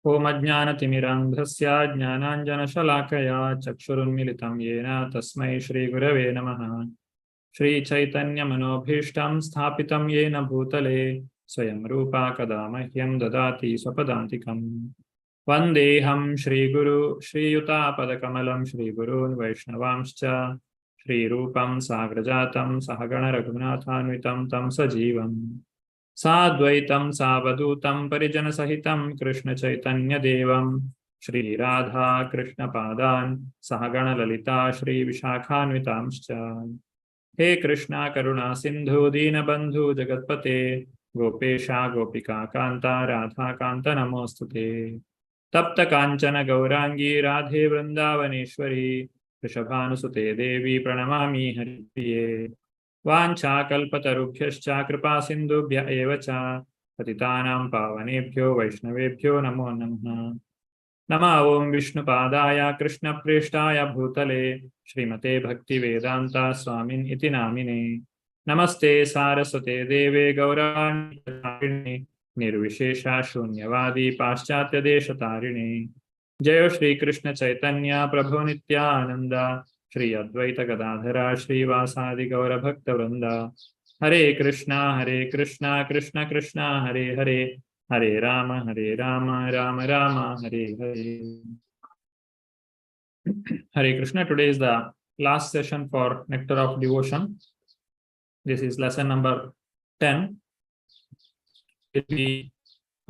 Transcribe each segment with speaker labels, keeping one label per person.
Speaker 1: ओम अज्ञानतिमिरान्धस्य ज्ञानाञ्जनशलाकया चक्षुरुन्मिलितं येन तस्मै श्रीगुरवे नमः। श्रीचैतन्यमनोभीष्टं स्थापितं येन भूतले स्वयं रूपा कदा मह्यं ददाति स्वपदान्तिकम्। वन्देऽहं श्रीगुरु श्रीयुतापदकमलं श्रीगुरून् वैष्णवांश्च श्रीरूपं साग्रजातं सहगण रघुनाथान्वितं तं सजीवम् साद्वैतं सावधूतं परिजनसहितं कृष्णचैतन्यदेवं श्रीराधा कृष्णपादान् सहगण ललिता श्रीविशाखान्वितांश्च। हे कृष्णा करुणा सिन्धु दीनबन्धु जगत्पते गोपेशा गोपिका कान्ता राधा कान्त नमोऽस्तुते। तप्त काञ्चन गौरांगी राधे वृन्दावनेश्वरी वृषभानुसुते देवी प्रणमामि हरिप्रिये। वाञ्छाकल्पतरुभ्यश्च कृपा सिन्धुभ्य एव च पतितानां पावनेभ्यो वैष्णवेभ्यो नमो नमः। नमः ओं विष्णुपादाय कृष्णप्रेष्ठाय भूतले श्रीमते भक्तिवेदान्ता स्वामिन् इति नामिने। नमस्ते सारस्वते देवे गौरवाणि निर्विशेषा शून्यवादी पाश्चात्यदेशतारिणे। जय श्री कृष्ण चैतन्य प्रभु नित्यानंद श्री अद्वैत गदाधरा श्रीवासादि गौरभक्तवृंद। हरे Krishna Krishna Krishna Hare Hare Hare Ram Ram Ram Hare Hare. Hare Krishna. Today is the last session for Nectar of Devotion. This is lesson number 10. We'll be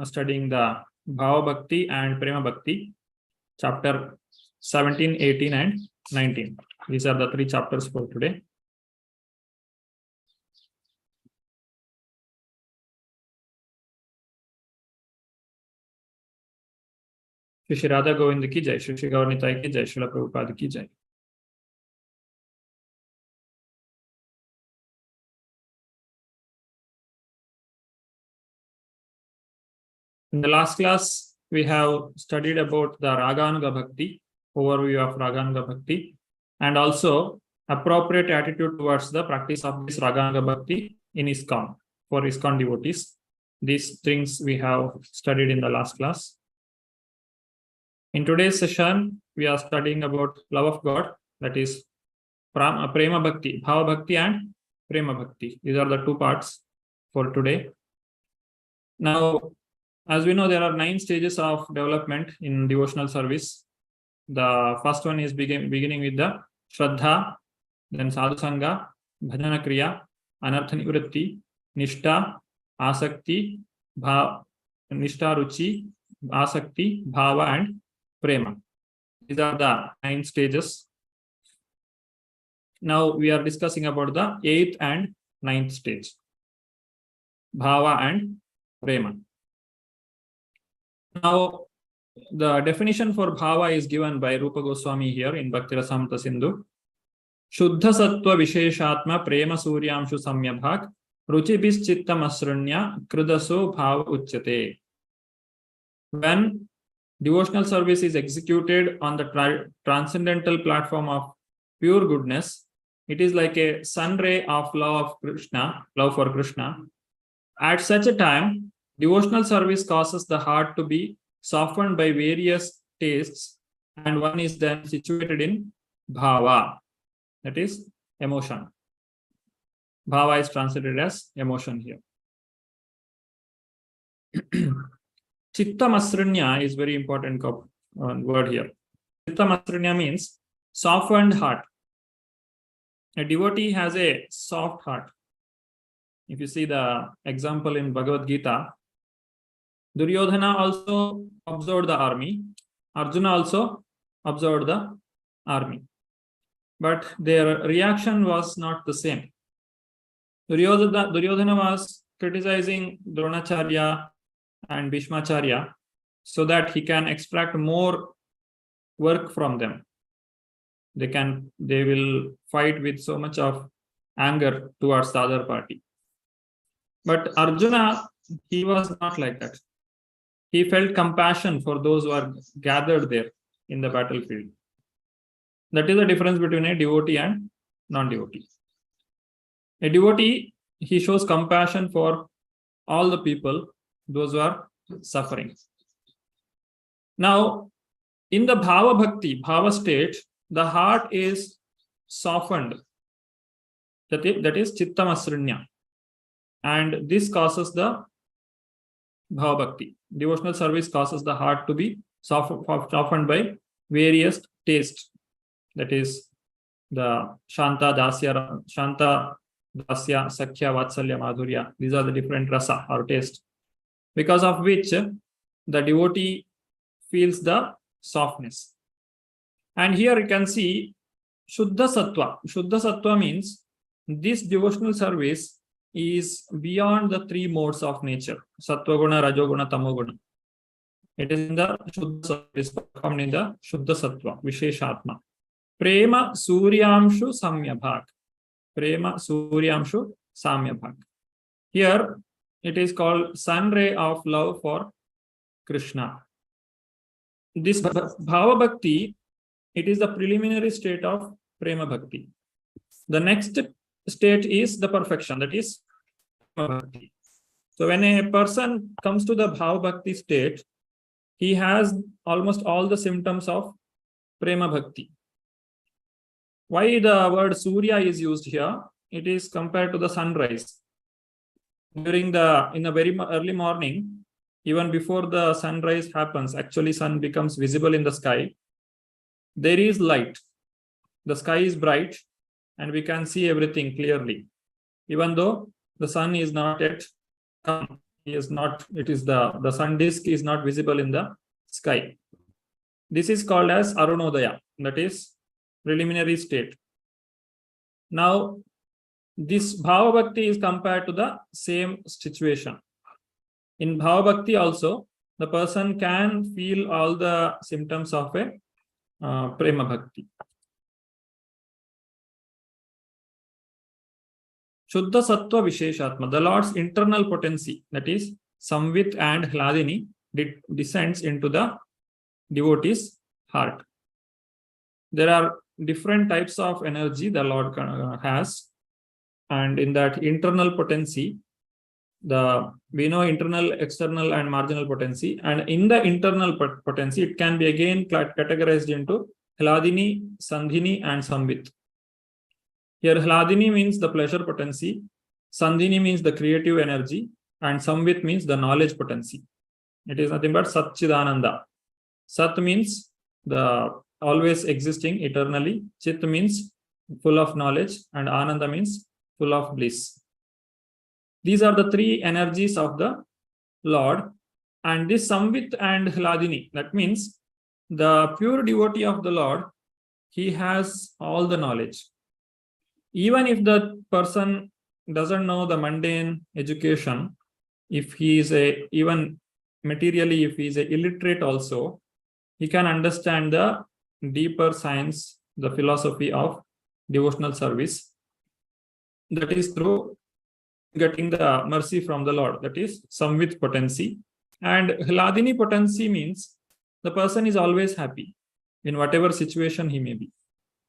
Speaker 1: studying the Bhava Bhakti and Prema Bhakti, chapter 17, 18, and 19. These are the three chapters for today. Shri Radha Govind ki jai, Shri Gaur Nitai ki jai, Srila Prabhupada ki jai. In the last class, we have studied about the Raganuga Bhakti, overview of Raganuga Bhakti, and also appropriate attitude towards the practice of this Raganuga Bhakti in ISKCON, for ISKCON devotees. These things we have studied in the last class. In today's session, we are studying about love of God, that is Prema Bhakti, Bhava Bhakti and Prema Bhakti. These are the two parts for today. Now, as we know, there are 9 stages of development in devotional service. The first one is beginning with the Shraddha, then Sadhu Sangha, Bhajana Kriya, Anartha Nivritti, Nishtha, Asakti, Nishtha Ruchi, Asakti, Bhava, and Prema. These are the 9 stages. Now we are discussing about the 8th and 9th stage, Bhava and Prema. Now, the definition for Bhava is given by Rupa Goswami here in Bhakti Rasamrita Sindhu. Shuddha Sattva Visheshatma Prema Suryamshu Samyabhak Ruchibis Chittam Asranya Kridaso Bhava Uchyate. When devotional service is executed on the transcendental platform of pure goodness, it is like a sun ray of love for Krishna. At such a time, devotional service causes the heart to be softened by various tastes, and one is then situated in bhava, that is emotion. Bhava is translated as emotion here. Chitta Masranya is very important word here. Chitta Masranya means softened heart. A devotee has a soft heart. If you see the example in Bhagavad Gita, Duryodhana also observed the army. Arjuna also observed the army. But their reaction was not the same. Duryodhana was criticizing Dronacharya and Bhishmacharya so that he can extract more work from them. They will fight with so much of anger towards the other party. But Arjuna, he was not like that. He felt compassion for those who are gathered there in the battlefield. That is the difference between a devotee and non-devotee. A devotee, he shows compassion for all the people, those who are suffering. Now, in the Bhava Bhakti, Bhava state, the heart is softened. That is Chittamasrinya. And this causes the Bhava Bhakti. Devotional service causes the heart to be softened by various tastes. That is the Shanta, Dasya, Sakhya, Vatsalya, Madhurya. These are the different rasa or taste, because of which the devotee feels the softness. And here you can see Shuddha Sattva. Shuddha Sattva means this devotional service is beyond the three modes of nature: Sattva Guna, Rajoguna, Tamoguna. It is in the Shuddha Sattva, is performed in the Shuddha Sattva, Visheshatma. Prema Suryamshu Samyabhak. Prema Suryamshu Samyabhak. Here it is called sun ray of love for Krishna. This Bhava Bhakti, it is the preliminary state of Prema Bhakti. The next state is the perfection, that is Prema Bhakti. So when a person comes to the Bhava Bhakti state, he has almost all the symptoms of Prema Bhakti. Why the word Surya is used here? It is compared to the sunrise. In the very early morning, even before the sunrise happens, actually sun becomes visible in the sky. There is light. The sky is bright and we can see everything clearly. Even though the sun is not yet come, the sun disk is not visible in the sky. This is called as Arunodaya, that is preliminary state. Now, this Bhava Bhakti is compared to the same situation. In Bhava Bhakti also, the person can feel all the symptoms of a Prema Bhakti. Shuddha Sattva Visheshatma, the Lord's internal potency, that is Samvit and Hladini, descends into the devotee's heart. There are different types of energy the Lord has, and in that internal potency, we know internal, external, and marginal potency. And in the internal potency, it can be again categorized into Hladini, Sandhini, and Samvit. Here, Hladini means the pleasure potency, Sandhini means the creative energy, and Samvit means the knowledge potency. It is nothing but Satchidananda. Sat means the always existing eternally, Chit means full of knowledge, and Ananda means full of bliss. These are the three energies of the Lord. And this Samvit and Hladini, that means the pure devotee of the Lord, he has all the knowledge. Even if the person doesn't know the mundane education, if he is even materially, if he is illiterate also, he can understand the deeper science, the philosophy of devotional service. That is through getting the mercy from the Lord, that is Samvit potency. And Hladini potency means the person is always happy in whatever situation he may be.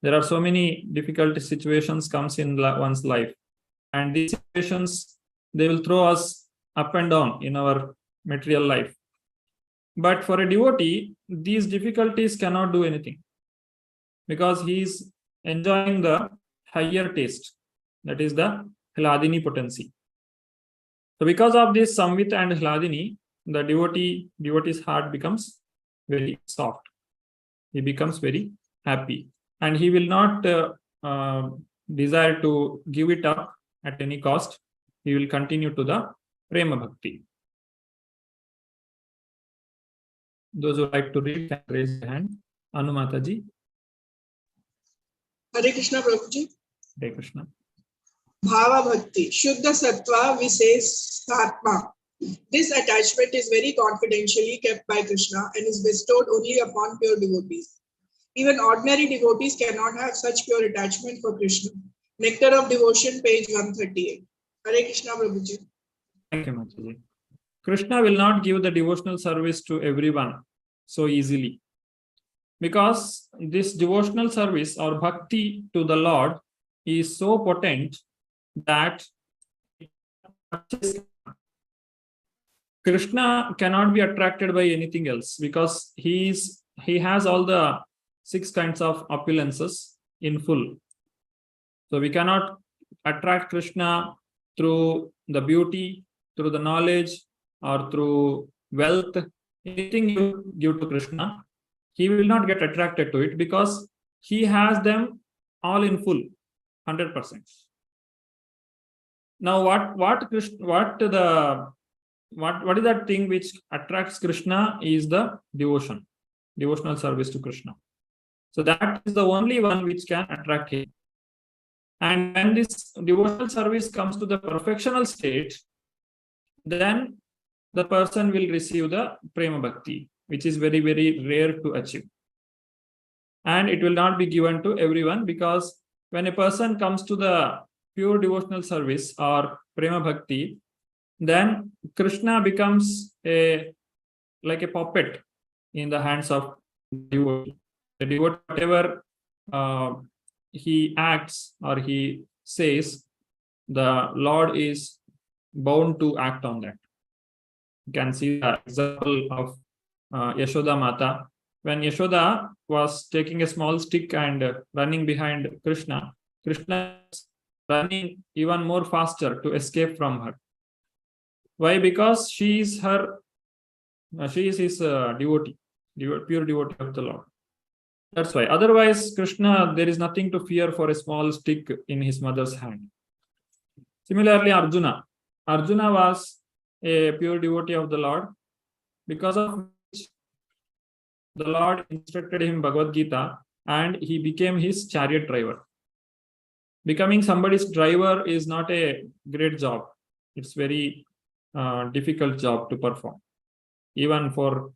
Speaker 1: There are so many difficult situations comes in one's life, and these situations, they will throw us up and down in our material life. But for a devotee, these difficulties cannot do anything, because he is enjoying the higher taste, that is the Hladini potency. So because of this Samvit and Hladini, the devotee's heart becomes very soft. He becomes very happy, and he will not desire to give it up at any cost. He will continue to the Prema Bhakti. Those who like to read can raise their hand. Anu Mataji.
Speaker 2: Hare Krishna, Prabhuji.
Speaker 1: Hare Krishna.
Speaker 2: Bhava Bhakti, Shuddha Sattva Visheshatma. This attachment is very confidentially kept by Krishna and is bestowed only upon pure devotees. Even ordinary devotees cannot have such pure attachment for Krishna. Nectar of Devotion, page 138. Hare Krishna, Prabhuji.
Speaker 1: Thank you, Mataji. Krishna will not give the devotional service to everyone so easily, because this devotional service or bhakti to the Lord is so potent that Krishna cannot be attracted by anything else because he has all the 6 kinds of opulences in full. So we cannot attract Krishna through the beauty, through the knowledge, or through wealth. Anything you give to Krishna, he will not get attracted to it because he has them all in full, 100%. Now, what is that thing which attracts Krishna is the devotional service to Krishna. So that is the only one which can attract him. And when this devotional service comes to the perfectional state, then the person will receive the prema bhakti, which is very, very rare to achieve. And it will not be given to everyone, because when a person comes to the pure devotional service or prema bhakti, then Krishna becomes like a puppet in the hands of the devotee. The devotee, whatever he acts or he says, the Lord is bound to act on that. You can see the example of Yashoda Mata. When Yashoda was taking a small stick and running behind Krishna, Krishna is running even more faster to escape from her. Why? Because she is his devotee, pure devotee of the Lord. That's why. Otherwise, Krishna, there is nothing to fear for a small stick in his mother's hand. Similarly, Arjuna was a pure devotee of the Lord, because of which the Lord instructed him Bhagavad Gita, and he became his chariot driver. Becoming somebody's driver is not a great job. It's very difficult job to perform. Even for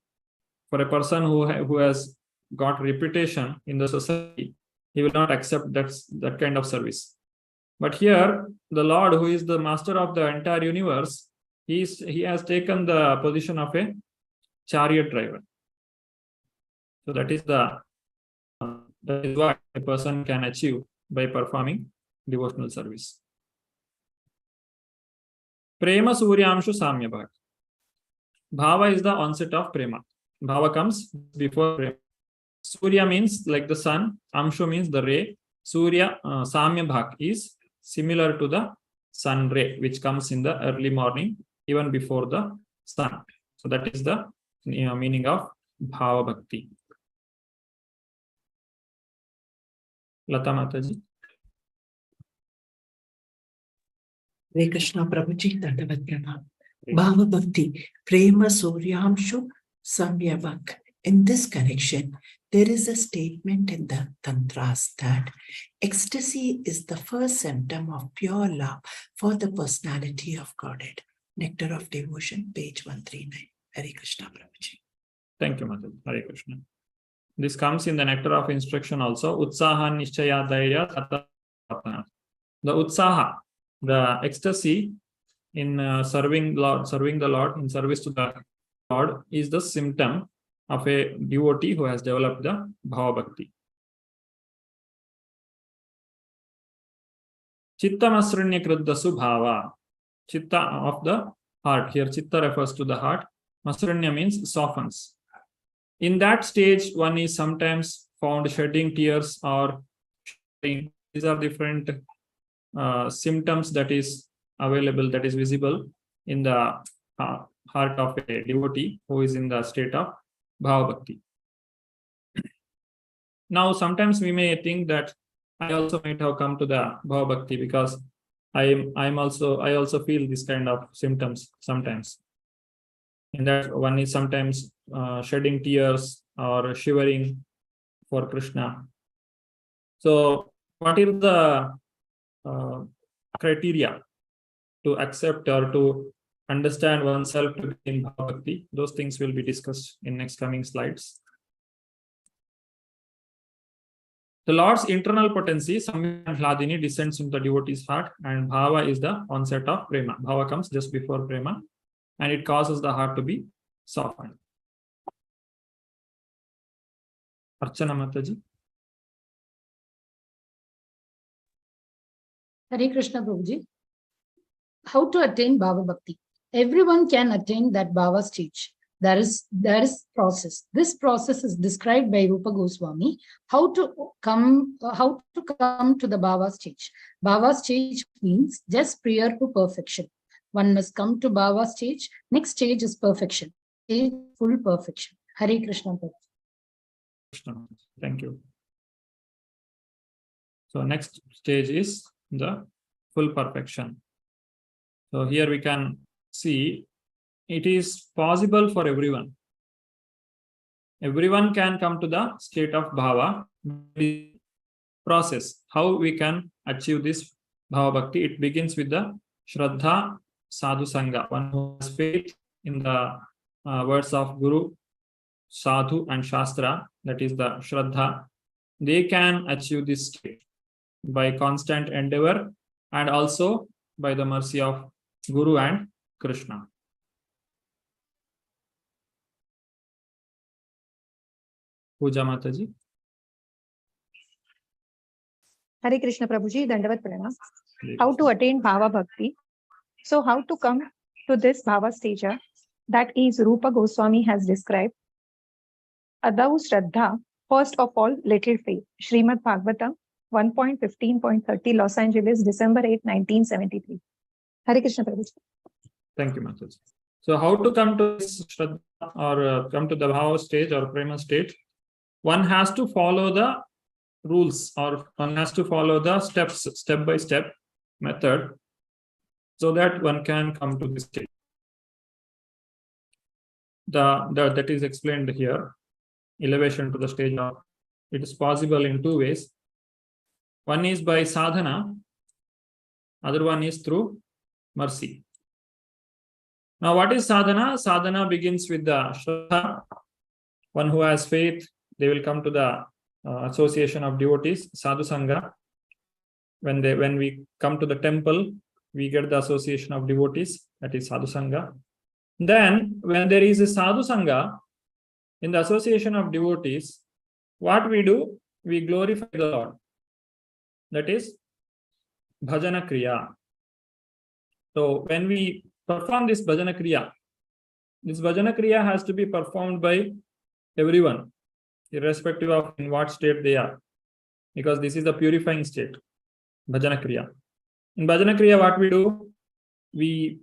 Speaker 1: a person who has got reputation in the society, he will not accept that kind of service. But here, the Lord, who is the master of the entire universe, he has taken the position of a chariot driver. So that is what a person can achieve by performing devotional service. Prema Suryamshu Samya Bhava. Bhava is the onset of prema. Bhava comes before prema. Surya means like the sun, Amshu means the ray. Surya, Samya Bhak is similar to the sun ray, which comes in the early morning, even before the sun. So that is the meaning of Bhava Bhakti. Lata Mataji.
Speaker 3: Hare Krishna Prabhuji, Dandavat Pranam. Bhava Bhakti, Prema Suryamshu Samyavak. In this connection, there is a statement in the Tantras that ecstasy is the first symptom of pure love for the personality of Godhead. Nectar of Devotion, page 139. Hare Krishna Prabhuji.
Speaker 1: Thank you, Mataji. Hare Krishna. This comes in the Nectar of Instruction also. Utsaha Nishchaya Dairya Tata. The Utsaha, the ecstasy in serving the Lord, in service to the Lord, is the symptom of a devotee who has developed the Bhava Bhakti. Chitta Masranya Kriddasu Bhava. Chitta of the heart. Here Chitta refers to the heart. Masranya means softens. In that stage, one is sometimes found shedding tears or these are different symptoms that is available, that is visible in the heart of a devotee who is in the state of Bhava Bhakti. Now, sometimes we may think that I also might have come to the Bhava Bhakti because I also feel this kind of symptoms sometimes. In that one is sometimes shedding tears or shivering for Krishna. So, what is the criteria to accept or to understand oneself to be in Bhava Bhakti? Those things will be discussed in next coming slides. The Lord's internal potency, Samya and Hladini, descends into the devotee's heart, and Bhava is the onset of Prema. Bhava comes just before Prema, and it causes the heart to be softened. Archana Mataji.
Speaker 4: Hare Krishna Prabhuji. How to attain Bhava Bhakti? Everyone can attain that bhava stage. There is process. This process is described by Rupa Goswami. How to come to the bhava stage. Bhava stage means just prior to perfection. One must come to bhava stage. Next stage is perfection. Full perfection. Hare Krishna.
Speaker 1: Thank you. So next stage is the full perfection. So here we can see it is possible for everyone. Everyone can come to the state of bhava. The process, how we can achieve this bhava bhakti, it begins with the Shraddha Sadhu Sangha. One who has faith in the words of Guru, Sadhu and Shastra, that is the Shraddha, they can achieve this state by constant endeavor and also by the mercy of Guru and Krishna. Puja Mataji.
Speaker 5: Hare Krishna Prabhuji, Dandavat Pranam. How to attain Bhava Bhakti. So how to come to this Bhava stage, that is Rupa Goswami has described. Adau Shraddha, first of all, little faith. Srimad Bhagavatam 1.15.30, Los Angeles, December 8, 1973. Hare Krishna Prabhuji.
Speaker 1: Thank you, Mataji. So how to come to this Shraddha or come to the Bhava stage or Prema state? One has to follow the rules, or one has to follow the steps, step-by-step method, so that one can come to this state. That is explained here. Elevation to the stage of it is possible in two ways. One is by sadhana, other one is through mercy. Now, what is sadhana? Sadhana begins with the Shraddha. One who has faith, they will come to the association of devotees, Sadhu Sangha. When we come to the temple, we get the association of devotees, that is Sadhu Sangha. Then, when there is a Sadhu Sangha, in the association of devotees, what we do? We glorify the Lord. That is Bhajana Kriya. So, when we perform this Bhajana Kriya has to be performed by everyone, irrespective of in what state they are, because this is the purifying state, Bhajana Kriya. In Bhajana Kriya, what we do? We,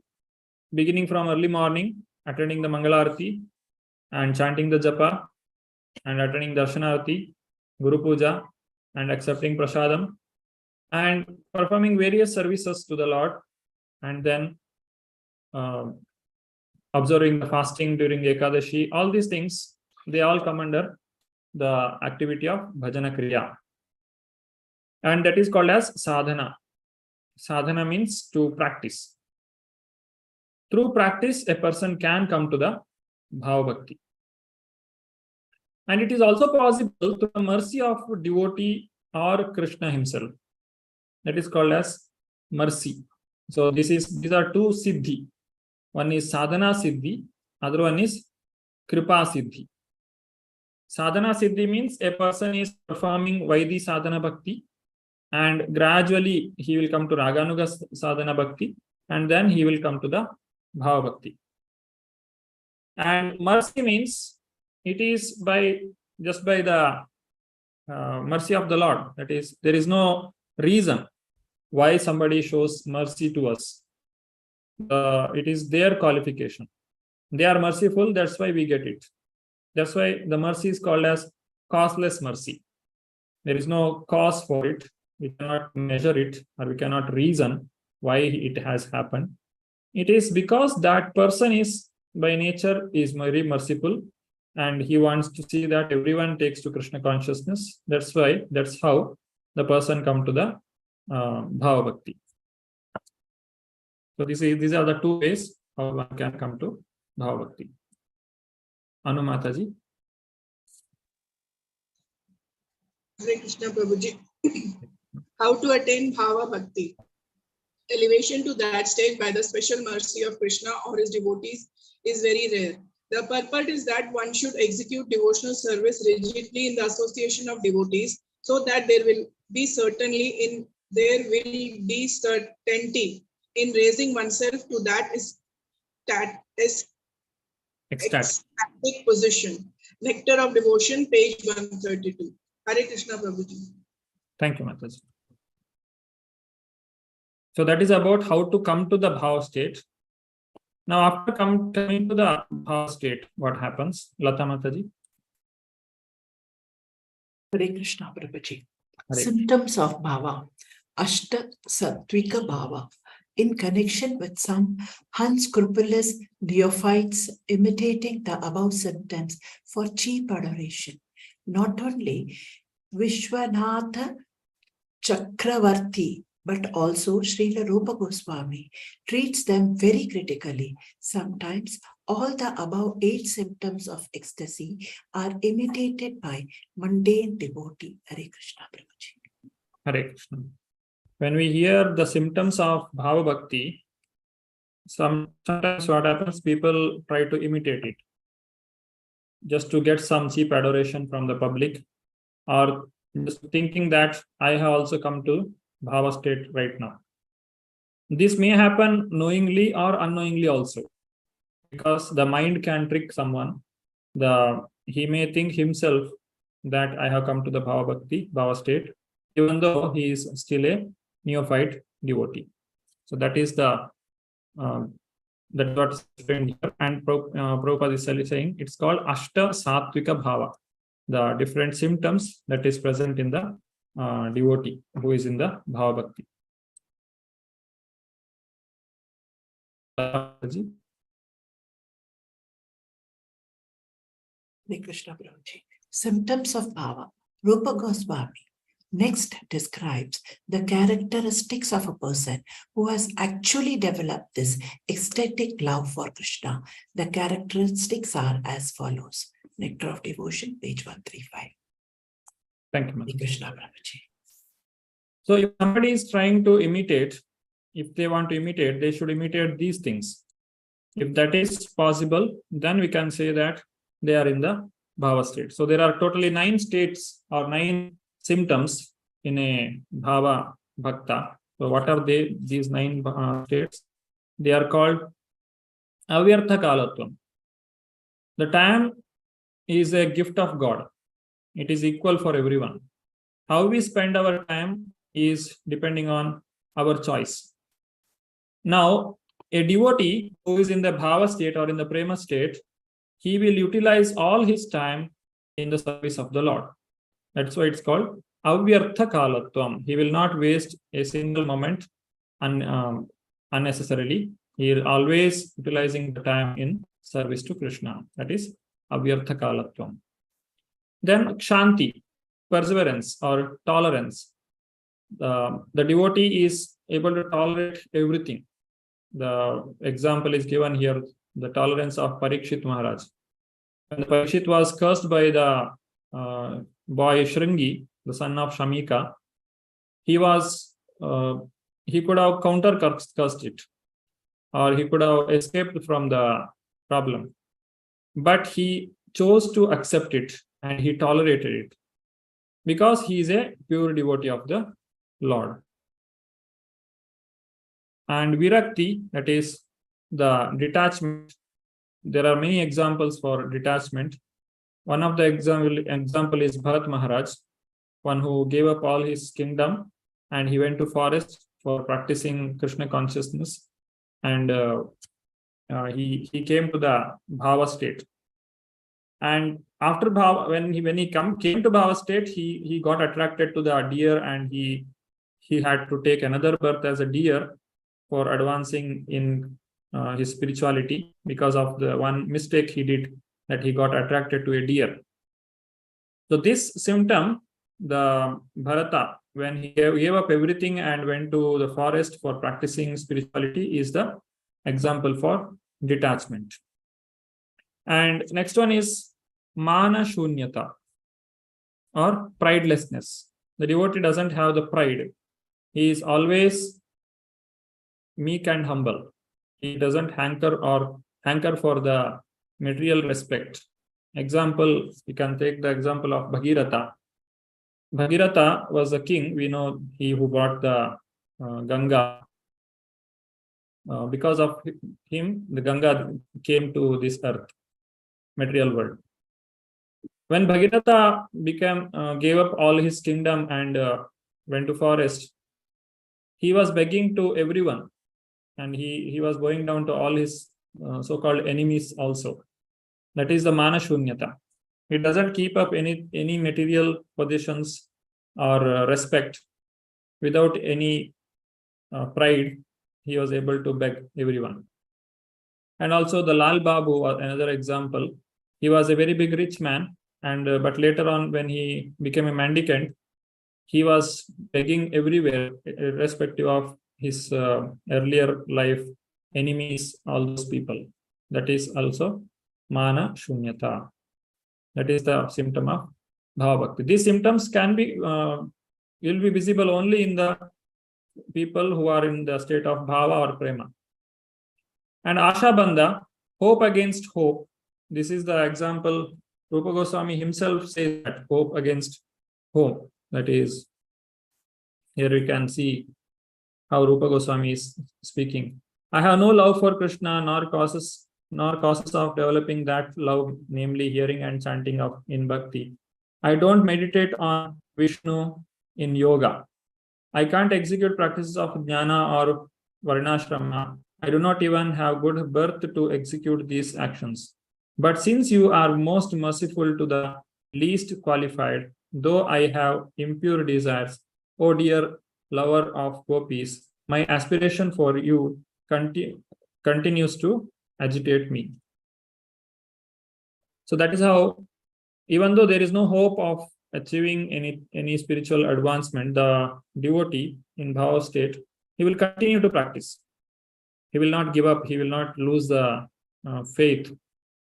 Speaker 1: beginning from early morning, attending the Mangalarati and chanting the Japa and attending Darshanarati, Guru Puja and accepting Prasadam and performing various services to the Lord, and then observing the fasting during Ekadashi. All these things, they all come under the activity of Bhajana Kriya. And that is called as sadhana. Sadhana means to practice. Through practice, a person can come to the Bhava Bhakti. And it is also possible through the mercy of devotee or Krishna himself. That is called as mercy. So these are two siddhi. One is sadhana siddhi, other one is kripa siddhi. Sadhana siddhi means a person is performing Vaidhi sadhana bhakti, and gradually he will come to Raganuga sadhana bhakti, and then he will come to the Bhava Bhakti. And mercy means it is just by the mercy of the Lord. That is, there is no reason why somebody shows mercy to us. It is their qualification. They are merciful, that's why we get it. That's why the mercy is called as causeless mercy. There is no cause for it. We cannot measure it, or we cannot reason why it has happened. It is because that person is by nature is very merciful, and he wants to see that everyone takes to Krishna consciousness. That's how the person come to the Bhava Bhakti. So these are the two ways how one can come to Bhava Bhakti. Anu Mataji.
Speaker 2: Hare Krishna Prabhuji. How to attain Bhava Bhakti. Elevation to that stage by the special mercy of Krishna or his devotees is very rare. The purport is that one should execute devotional service rigidly in the association of devotees, so that there will be certainty in raising oneself to that ecstatic position. Nectar of Devotion, page 132. Hare Krishna Prabhuji.
Speaker 1: Thank you, Mataji. So that is about how to come to the bhava state. Now, after coming to the bhava state, what happens? Lata Mataji.
Speaker 3: Hare Krishna Prabhuji.
Speaker 1: Hare.
Speaker 3: Symptoms of bhava. Ashta Sattvika bhava. In connection with some unscrupulous neophytes imitating the above symptoms for cheap adoration. Not only Vishwanatha Chakravarti, but also Srila Rupa Goswami treats them very critically. Sometimes all the above 8 symptoms of ecstasy are imitated by mundane devotee. Hare Krishna Prabhuji.
Speaker 1: Hare Krishna. When we hear the symptoms of bhava bhakti, sometimes what happens, people try to imitate it just to get some cheap adoration from the public, or just thinking that I have also come to bhava state right now. This may happen knowingly or unknowingly also, because the mind can trick someone. He may think himself that I have come to the bhava bhakti, bhava state, even though he is still a neophyte devotee. So that is that's what's explained here. And Prabhupada is saying it's called Ashta Sattvika Bhava, the different symptoms that is present in the devotee who is in the bhava bhakti.
Speaker 3: Hare Krishna Prabhuji. Symptoms of bhava. Rupa Goswami next describes the characteristics of a person who has actually developed this ecstatic love for Krishna. The characteristics are as follows. Nectar of Devotion, page 135.
Speaker 1: Thank you,
Speaker 3: Hare Krishna Prabhuji.
Speaker 1: So if somebody is trying to imitate, if they want to imitate, they should imitate these things. If that is possible, then we can say that they are in the bhava state. So there are totally 9 states or 9 symptoms in a bhava bhakta. So what are they? These 9 states? They are called avyartha kalatvam. The time is a gift of God. It is equal for everyone. How we spend our time is depending on our choice. Now, a devotee who is in the bhava state or in the prema state, he will utilize all his time in the service of the Lord. That's why it's called avyartha kalatvam. He will not waste a single moment unnecessarily. He is always utilizing the time in service to Krishna. That is avyartha kalatvam. Then kshanti, perseverance or tolerance. The devotee is able to tolerate everything. The example is given here, the tolerance of Parikshit Maharaj. When Parikshit was cursed by the boy Shringi, the son of Shamika, he could have counter-cursed it, or he could have escaped from the problem. But he chose to accept it and he tolerated it because he is a pure devotee of the Lord. And virakti, that is the detachment. There are many examples for detachment. One of the example is Bharat Maharaj, one who gave up all his kingdom and he went to forest for practicing Krishna consciousness, and he came to the bhava state. And after bhava, when he came to bhava state, he got attracted to the deer, and he had to take another birth as a deer for advancing in his spirituality, because of the one mistake he did, that he got attracted to a deer. So this symptom, the Bharata, when he gave up everything and went to the forest for practicing spirituality, is the example for detachment. And next one is mana shunyata, or pridelessness. The devotee doesn't have the pride. He is always meek and humble. He doesn't hanker for the material respect. Example, you can take the example of Bhagirath. Bhagirath was a king. We know he who brought the Ganga because of him, the Ganga came to this earth, material world. When Bhagirath gave up all his kingdom and went to forest, he was begging to everyone, and he was going down to all his so-called enemies also. That is the mana shunyata. He doesn't keep up any material positions or respect. Without any pride, he was able to beg everyone. And also the Lal Babu, another example, he was a very big rich man, and but later on when he became a mendicant, he was begging everywhere, irrespective of his earlier life, enemies, all those people. That is also mana shunyata. That is the symptom of bhava bhakti. These symptoms can be will be visible only in the people who are in the state of bhava or prema. And asha bandha, hope against hope. This is the example. Rupa Goswami himself says that hope against hope. That is, here we can see how Rupa Goswami is speaking. I have no love for Krishna, nor causes of developing that love, namely hearing and chanting of in bhakti. I don't meditate on Vishnu in yoga. I can't execute practices of jnana or varnashrama. I do not even have good birth to execute these actions. But since you are most merciful to the least qualified, though I have impure desires, O dear lover of gopis, my aspiration for you continues to agitate me. So that is how, even though there is no hope of achieving any spiritual advancement, the devotee in bhava state, he will continue to practice. He will not give up. He will not lose the faith,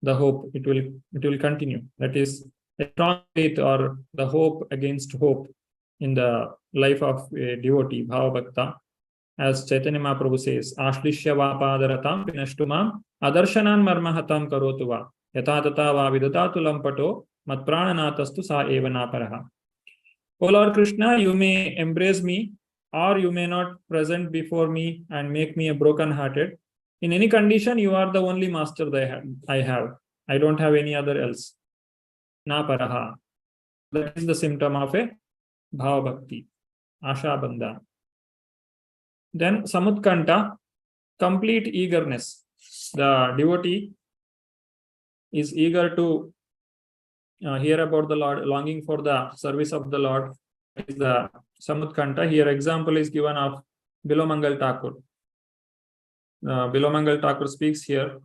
Speaker 1: the hope. It will continue. That is a strong faith, or the hope against hope in the life of a devotee, bhava bhakta. As Chaitanya Mahaprabhu says, Ashlishya vapadaratam pinashtumam adarshanan marmahatam karotuva yata tata va vidata tulampato matprananatastu sa evana paraha. O Lord Krishna, you may embrace me, or you may not present before me and make me a broken-hearted. In any condition, you are the only master that I have. I don't have any other else. Na paraha. That is the symptom of a bhava bhakti, asha bandha. Then samutkanta, complete eagerness. The devotee is eager to hear about the Lord, longing for the service of the Lord. Is the samutkanta. Here example is given of Bilomangal Thakur. Bilomangal Thakur speaks here,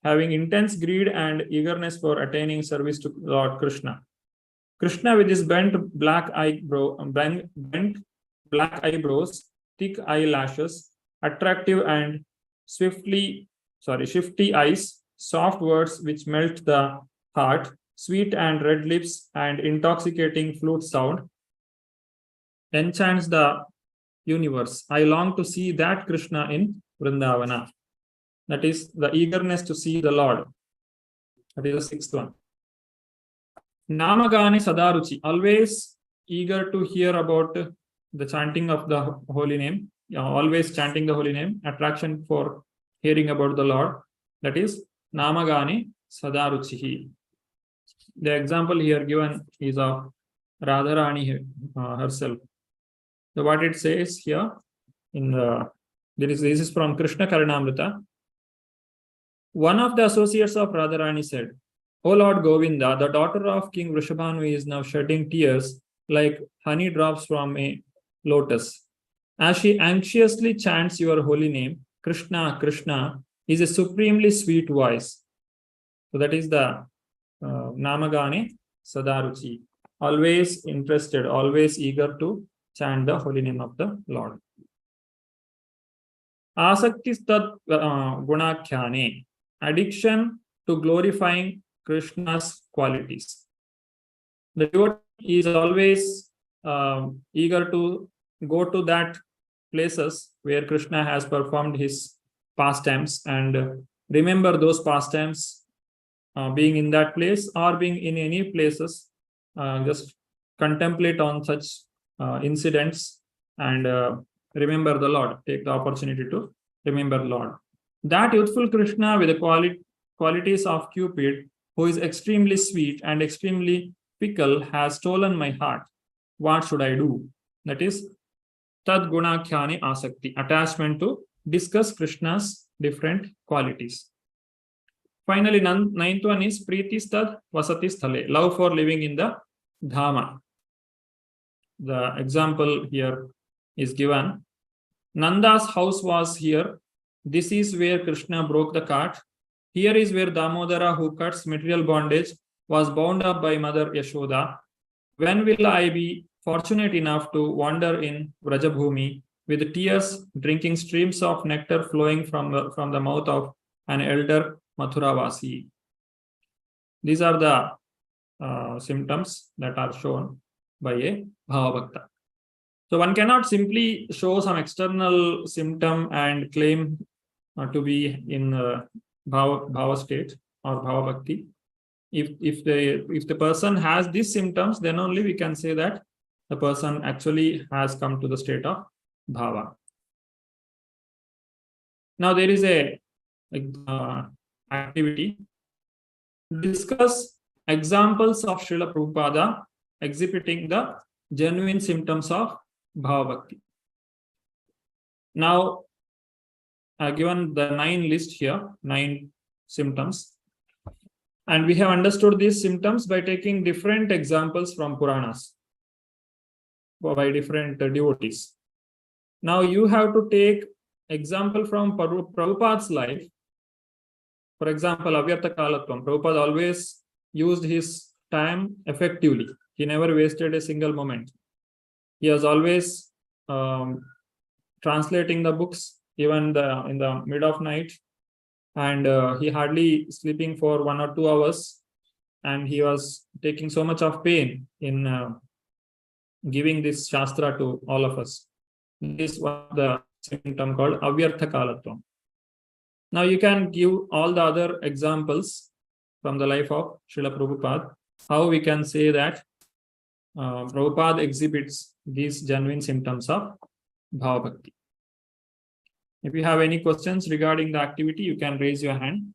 Speaker 1: having intense greed and eagerness for attaining service to Lord Krishna. Krishna with his bent black eyebrows, thick eyelashes, attractive and shifty eyes, soft words which melt the heart, sweet and red lips, and intoxicating flute sound, enchants the universe. I long to see that Krishna in Vrindavana. That is the eagerness to see the Lord. That is the sixth one. Namagani Sadaruchi, always eager to hear about the chanting of the holy name, always chanting the holy name, attraction for hearing about the Lord. That is Namagani Sadaruchi. The example here given is of Radharani herself. So what it says here in this is from Krishna Karanamrita. One of the associates of Radharani said, O Lord Govinda, the daughter of King Vrishabhanu is now shedding tears like honey drops from a lotus. As she anxiously chants your holy name, Krishna, Krishna, is a supremely sweet voice. So that is the Namagane Sadaruchi. Always interested, always eager to chant the holy name of the Lord. Asaktistat gunakhyane, addiction to glorifying Krishna's qualities. The devotee is always eager to go to that places where Krishna has performed his pastimes and remember those pastimes, being in that place or being in any places, just contemplate on such incidents and remember the Lord, take the opportunity to remember Lord. That youthful Krishna with the qualities of Cupid, who is extremely sweet and extremely fickle, has stolen my heart. What should I do? That is Tad Gunakhyani Asakti, attachment to discuss Krishna's different qualities. Finally, ninth one is Pritistad Vasati Sthale, love for living in the Dhama. The example here is given. Nanda's house was here. This is where Krishna broke the cart. Here is where Damodara, who cuts material bondage, was bound up by Mother Yashoda. When will I be fortunate enough to wander in Vrajabhumi with tears, drinking streams of nectar flowing from the mouth of an elder Mathuravasi? These are the symptoms that are shown by a Bhava Bhakta. So one cannot simply show some external symptom and claim to be in Bhava state or Bhava Bhakti. If the person has these symptoms, then only we can say that the person actually has come to the state of Bhava. Now there is a activity. Discuss examples of Srila Prabhupada exhibiting the genuine symptoms of Bhava Bhakti. Now, given the 9 list here, 9 symptoms. And we have understood these symptoms by taking different examples from Puranas, by different devotees. Now you have to take example from Prabhupada's life. For example, Avyartha Kalatvam. Prabhupada always used his time effectively. He never wasted a single moment. He was always translating the books, even in the mid of night. And he hardly sleeping for 1 or 2 hours. And he was taking so much of pain in giving this Shastra to all of us. This was the symptom called Avyartha Kalatvam. Now you can give all the other examples from the life of Srila Prabhupada, how we can say that Prabhupada exhibits these genuine symptoms of Bhava Bhakti. If you have any questions regarding the activity, you can raise your hand.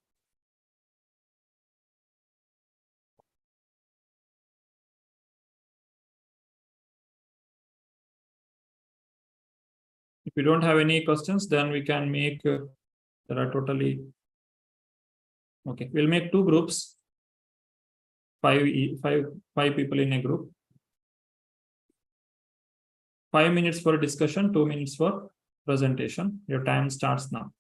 Speaker 1: If you don't have any questions, then we can make, there are totally, okay, we'll make 2 groups, 5 people in a group. 5 minutes for discussion, 2 minutes for presentation. Your time starts now.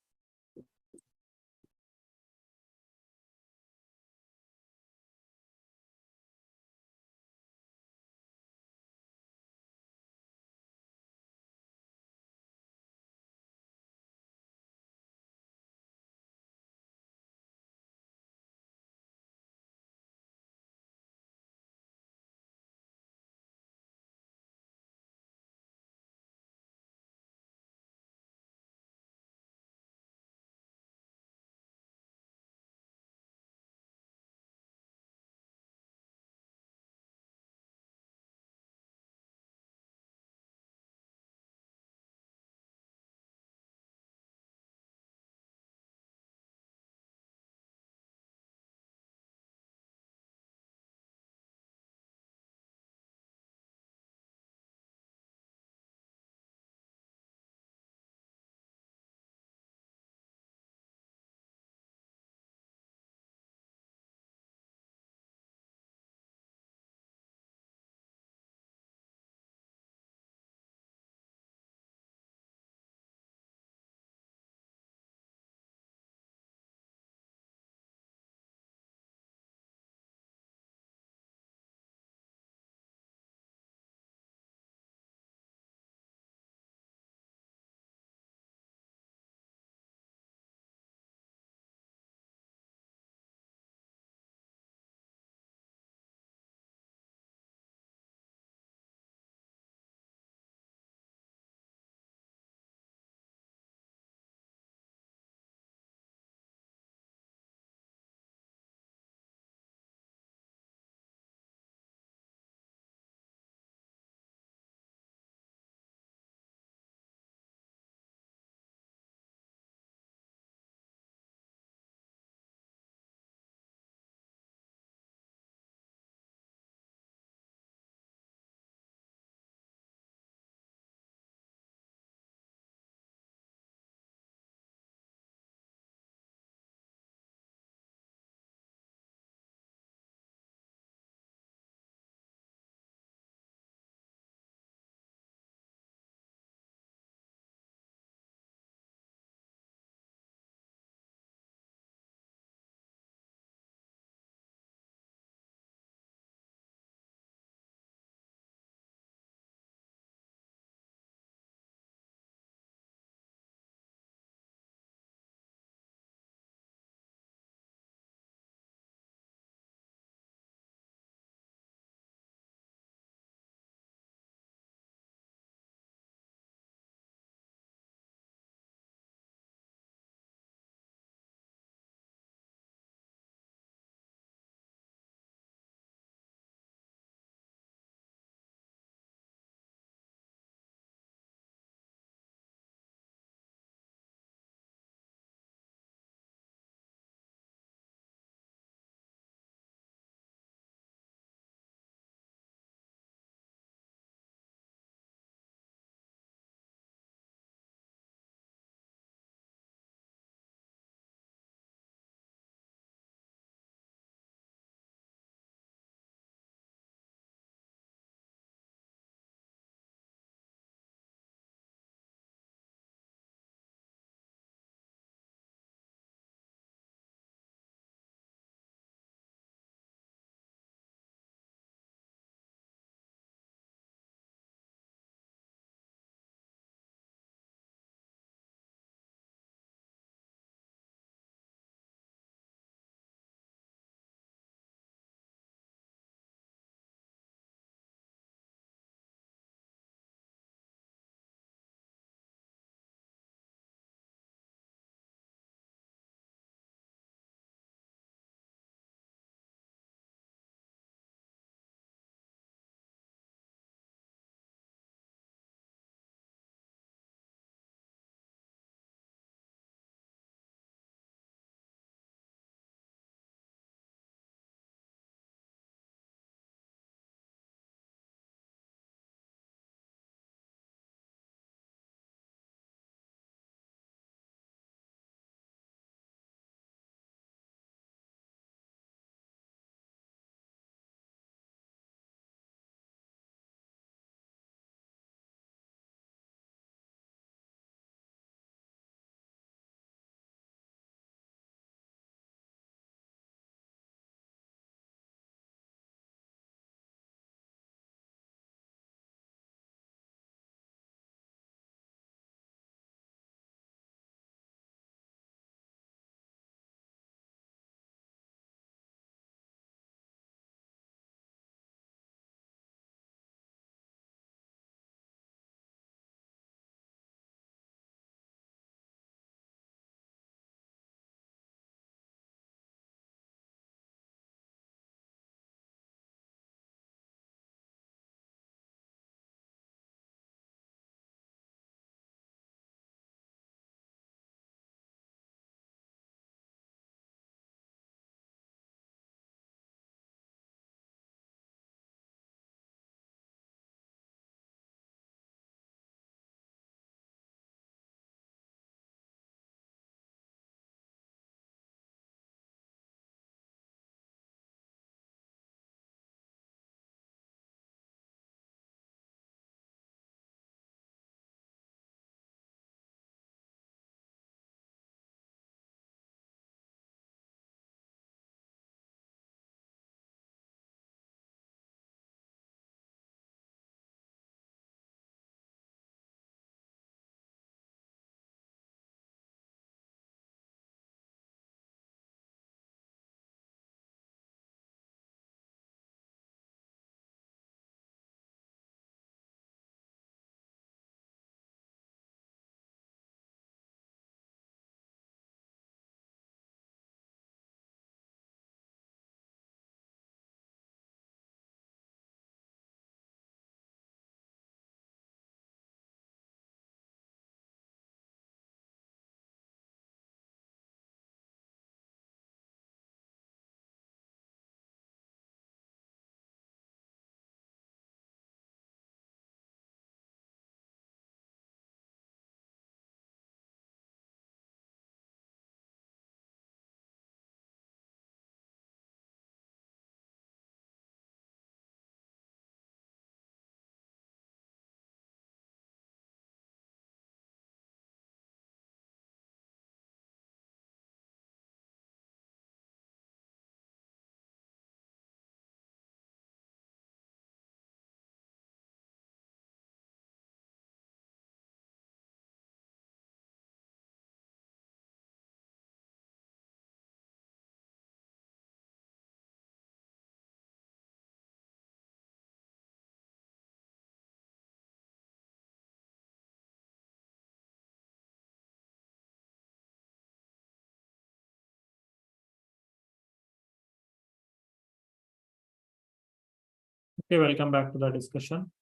Speaker 1: Okay, welcome back to the discussion.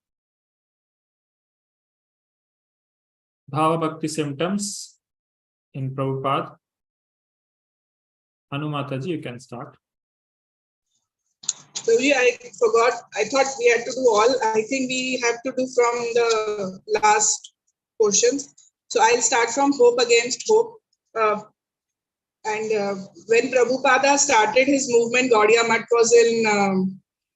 Speaker 1: Bhava Bhakti symptoms in Prabhupada. Anu Mataji, you can start.
Speaker 2: So I forgot. I thought we had to do all. I think we have to do from the last portions. So I'll start from hope against hope. When Prabhupada started his movement, Gaudiya Math was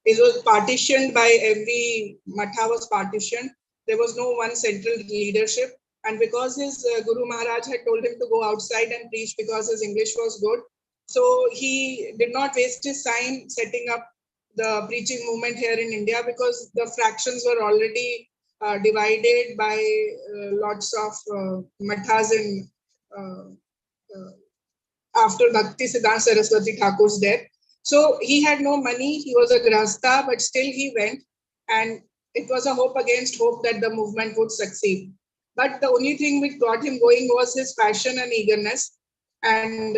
Speaker 2: it was partitioned by every Matha was partitioned. There was no one central leadership. And because his Guru Maharaj had told him to go outside and preach because his English was good, so he did not waste his time setting up the preaching movement here in India because the fractions were already divided by lots of mathas in after Bhakti Siddhanta Saraswati Thakur's death. So he had no money, he was a grahastha, but still he went, and it was a hope against hope that the movement would succeed. But the only thing which got him going was his passion and eagerness. And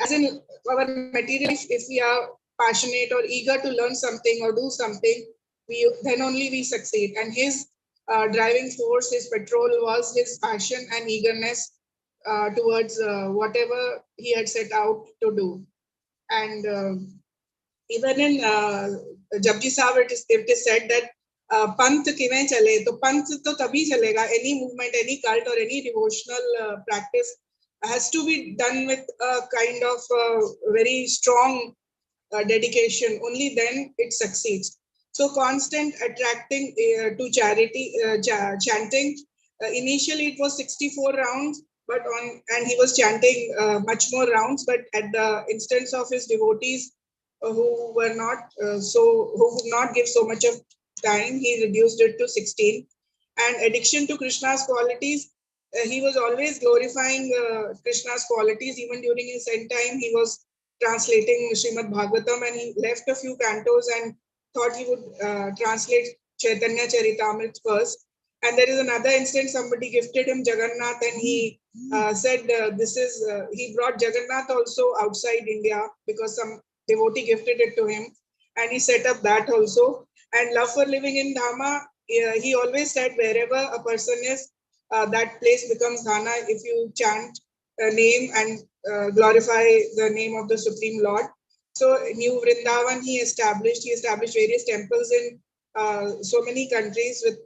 Speaker 2: as in our material life, if we are passionate or eager to learn something or do something, then only we succeed. And his driving force, his petrol was his passion and eagerness towards whatever he had set out to do. And even in Japji Sahib, it is said that Panth kive chale, to Panth to tabhi chalega. Any movement, any cult or any devotional practice has to be done with a kind of very strong dedication. Only then it succeeds. So constant attracting to charity, chanting. Initially it was 64 rounds, and he was chanting much more rounds, but at the instance of his devotees who were not who would not give so much of time, he reduced it to 16. And addiction to Krishna's qualities, he was always glorifying Krishna's qualities. Even during his end time, he was translating Srimad Bhagavatam, and he left a few cantos and thought he would translate Chaitanya Charitamrita first. And there is another instance, somebody gifted him Jagannath, and he said he brought Jagannath also outside India because some devotee gifted it to him, and he set up that also. And love for living in Dhama, he always said wherever a person is, that place becomes Dhana if you chant a name and glorify the name of the Supreme Lord. So New Vrindavan he established various temples in so many countries with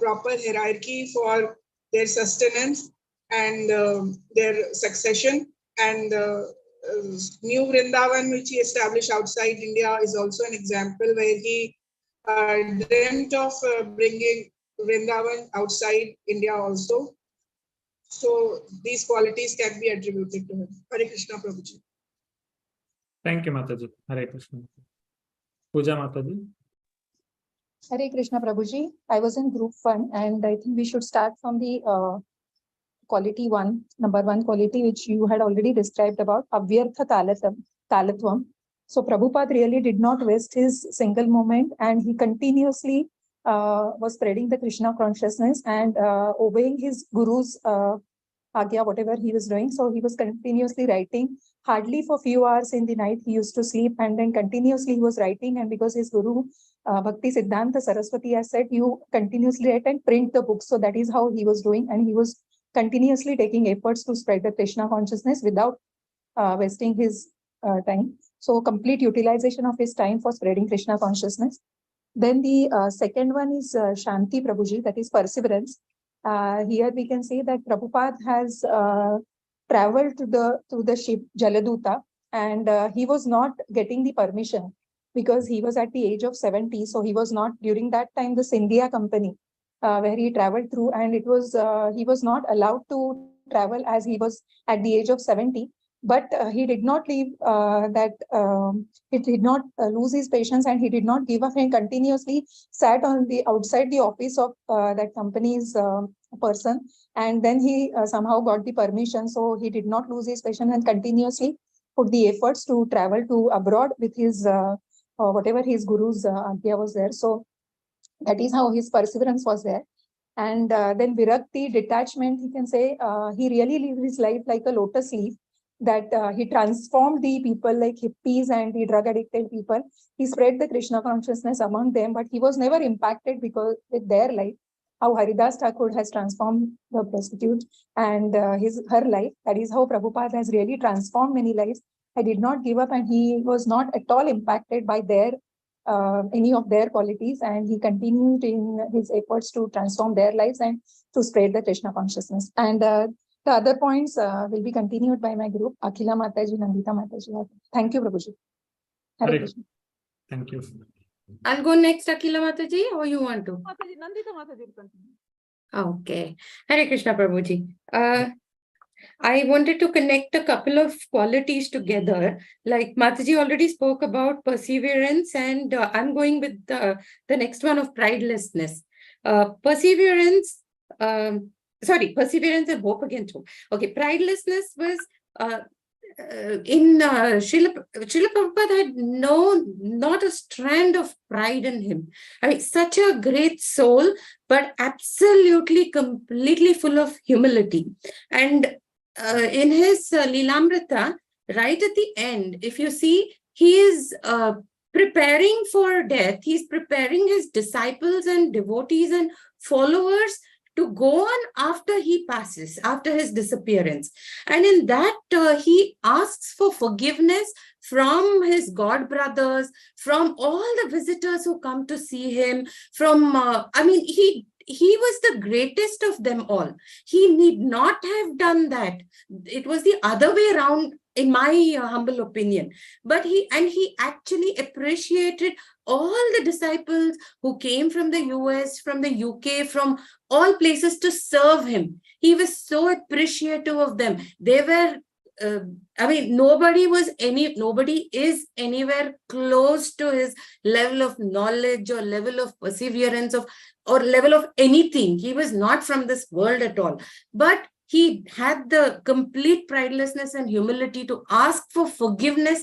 Speaker 2: proper hierarchy for their sustenance and their succession. And New Vrindavan, which he established outside India, is also an example where he dreamt of bringing Vrindavan outside India also. So these qualities can be attributed to him. Hare Krishna Prabhuji.
Speaker 1: Thank you, Mataji. Hare Krishna. Puja Mataji.
Speaker 5: Hare Krishna Prabhuji. I was in group 1, and I think we should start from the quality 1, number 1 quality, which you had already described about, Avyartha Talatvam. So Prabhupada really did not waste his single moment, and he continuously was spreading the Krishna consciousness and obeying his guru's agya, whatever he was doing. So he was continuously writing. Hardly for few hours in the night he used to sleep, and then continuously he was writing. And because his guru Bhakti Siddhanta Saraswati has said, you continuously write and print the book. So that is how he was doing, and he was continuously taking efforts to spread the Krishna consciousness without wasting his time. So complete utilization of his time for spreading Krishna consciousness. Then the second one is Shanti Prabhuji, that is perseverance. Here we can say that Prabhupada has traveled to the ship Jaladuta, and he was not getting the permission because he was at the age of 70. So he was not, during that time, the Scindia company where he traveled through, and it was he was not allowed to travel as he was at the age of 70. But he did not leave he did not lose his patience, and he did not give up, and continuously sat on the outside the office of that company's person, and then he somehow got the permission. So he did not lose his patience and continuously put the efforts to travel to abroad with his whatever his guru's idea was there. So that is how his perseverance was there. And then Virakti, detachment, he can say he really lived his life like a lotus leaf. that he transformed the people like hippies and the drug addicted people. He spread the Krishna consciousness among them, but he was never impacted because with their life, how Haridas Thakur has transformed the prostitute and her life. That is how Prabhupada has really transformed many lives. I did not give up, and he was not at all impacted by their any of their qualities, and he continued in his efforts to transform their lives and to spread the Krishna consciousness. And the other points will be continued by my group, Akhila Mataji, Nandita Mataji. Thank you, Prabhuji. Hare
Speaker 1: Hare
Speaker 5: Krishna.
Speaker 1: Thank you.
Speaker 6: I'll go next, Akhila Mataji, or you want to?
Speaker 7: Mataji, Nandita Mataji will continue.
Speaker 6: Okay. Hare Krishna, Prabhuji. I wanted to connect a couple of qualities together. Like Mataji already spoke about perseverance, and I'm going with the next one of pridelessness. Perseverance and hope against hope. Okay, pridelessness was in Srila Prabhupada had not a strand of pride in him. I mean, such a great soul, but absolutely, completely full of humility. And in his Lilamrita, right at the end, if you see, he is preparing for death. He's preparing his disciples and devotees and followers to go on after he passes, after his disappearance. And in that, he asks for forgiveness from his god brothers, from all the visitors who come to see him, from, he was the greatest of them all. He need not have done that. It was the other way around, in my humble opinion. But he actually appreciated all the disciples who came from the US, from the UK, from all places to serve him. He was so appreciative of them. They were, nobody is anywhere close to his level of knowledge or level of perseverance or level of anything. He was not from this world at all. But he had the complete pridelessness and humility to ask for forgiveness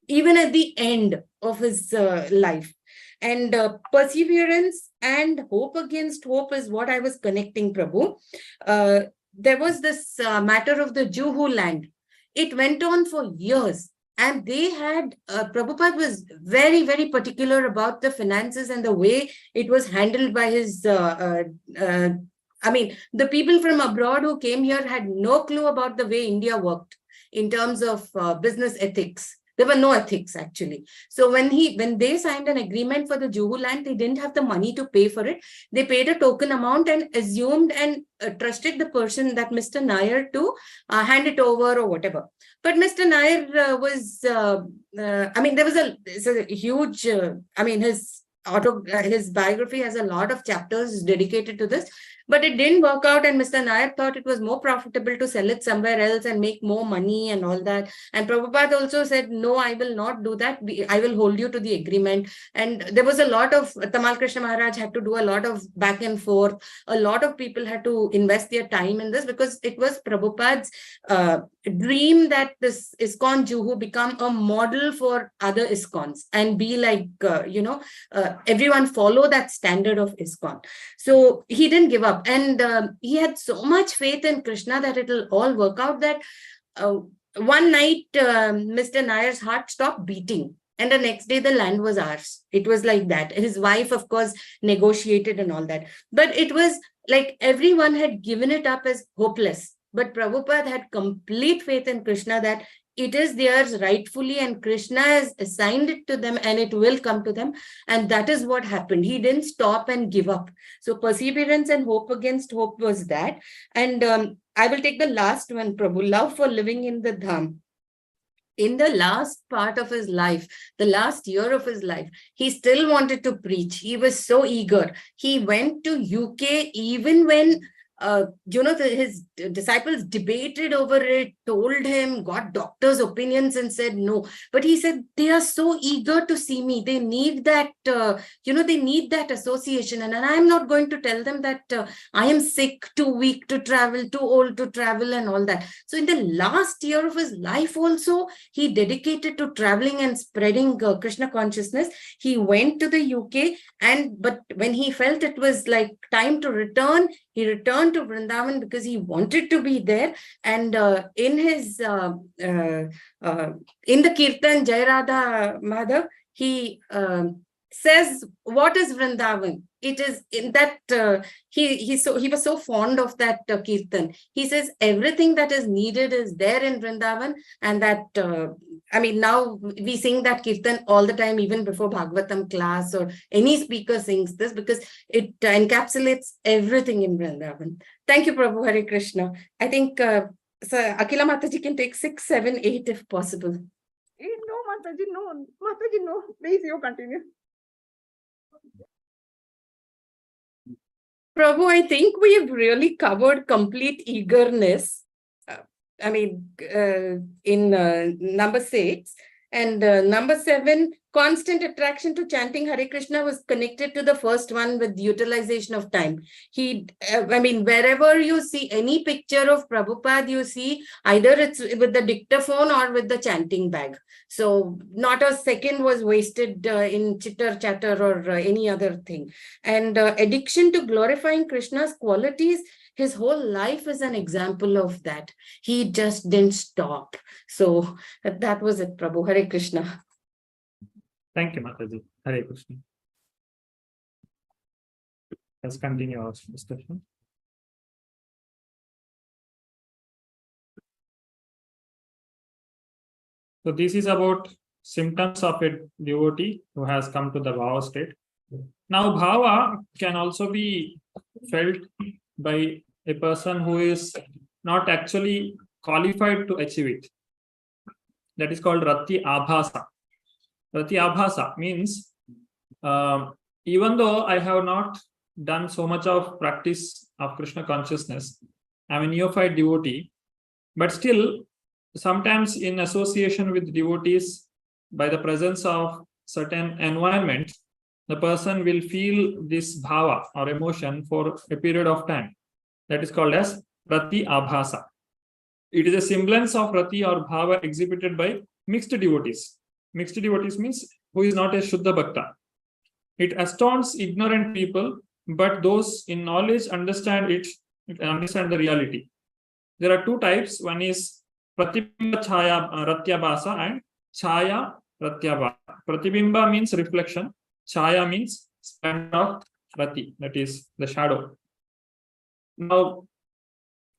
Speaker 6: even at the end of his life. And perseverance and hope against hope is what I was connecting, Prabhu. There was this matter of the Juhu land. It went on for years. And they had, Prabhupada was very, very particular about the finances and the way it was handled by his, the people from abroad who came here had no clue about the way India worked in terms of business ethics. There were no ethics, actually. So when they signed an agreement for the Juhu land, they didn't have the money to pay for it. They paid a token amount and assumed and trusted the person, that Mr. Nair, to hand it over or whatever. But Mr. Nair was, there was a huge, his biography has a lot of chapters dedicated to this, but it didn't work out. And Mr. Nair thought it was more profitable to sell it somewhere else and make more money and all that. And Prabhupada also said, no, I will not do that. I will hold you to the agreement. And there was a lot of, Tamal Krishna Maharaj had to do a lot of back and forth. A lot of people had to invest their time in this because it was Prabhupada's dream that this ISKCON Juhu become a model for other ISKCONs and be like, everyone follow that standard of ISKCON. So he didn't give up. And he had so much faith in Krishna that it will all work out, that one night Mr. Nair's heart stopped beating. And the next day, the land was ours. It was like that. His wife, of course, negotiated and all that. But it was like everyone had given it up as hopeless. But Prabhupada had complete faith in Krishna that it is theirs rightfully, and Krishna has assigned it to them and it will come to them. And that is what happened. He didn't stop and give up. So perseverance and hope against hope was that. And I will take the last one, Prabhu, love for living in the Dham. In the last part of his life, the last year of his life, he still wanted to preach. He was so eager. He went to UK even when his disciples debated over it, told him, got doctors' opinions and said no. But he said, they are so eager to see me. They need that, they need that association. And I'm not going to tell them that I am sick, too weak to travel, too old to travel and all that. So in the last year of his life also, he dedicated to traveling and spreading Krishna consciousness. He went to the UK, but when he felt it was like time to return, he returned to Vrindavan because he wanted to be there. And in his in the Kirtan Jai Radha Madhav, he says, what is Vrindavan? It is in that he was so fond of that Kirtan. He says everything that is needed is there in Vrindavan, and that I mean, now we sing that Kirtan all the time, even before Bhagavatam class or any speaker sings this, because it encapsulates everything in Vrindavan. Thank you, Prabhu. Hare Krishna. I think Akila Mataji can take 6, 7, 8 if possible.
Speaker 7: No, Mataji, no. Mataji, no. Please, you continue.
Speaker 6: Prabhu, I think we have really covered complete eagerness. In number 6, and number 7, constant attraction to chanting Hare Krishna was connected to the first one with utilization of time. Wherever you see any picture of Prabhupada, you see either it's with the dictaphone or with the chanting bag. So not a second was wasted in chitter chatter or any other thing. And addiction to glorifying Krishna's qualities, his whole life is an example of that. He just didn't stop. So that was it, Prabhu. Hare Krishna.
Speaker 1: Thank you, Mataji. Hare Krishna. Let's continue our discussion. So this is about symptoms of a devotee who has come to the bhava state. Now, bhava can also be felt by a person who is not actually qualified to achieve it. That is called Rati Abhasa. Rati Abhasa means even though I have not done so much of practice of Krishna consciousness, I'm a neophyte devotee, but still sometimes in association with devotees, by the presence of certain environment, the person will feel this bhava or emotion for a period of time. That is called as Rati Abhasa. It is a semblance of Rati or bhava exhibited by mixed devotees. Mixed devotees means who is not a Shuddha Bhakta. It astounds ignorant people, but those in knowledge understand it, understand the reality. There are two types. One is Pratibimba Chaya Ratyabhasa and Chaya Ratyabhasa. Pratibimba means reflection. Chaya means splendor of Rati, that is the shadow. Now,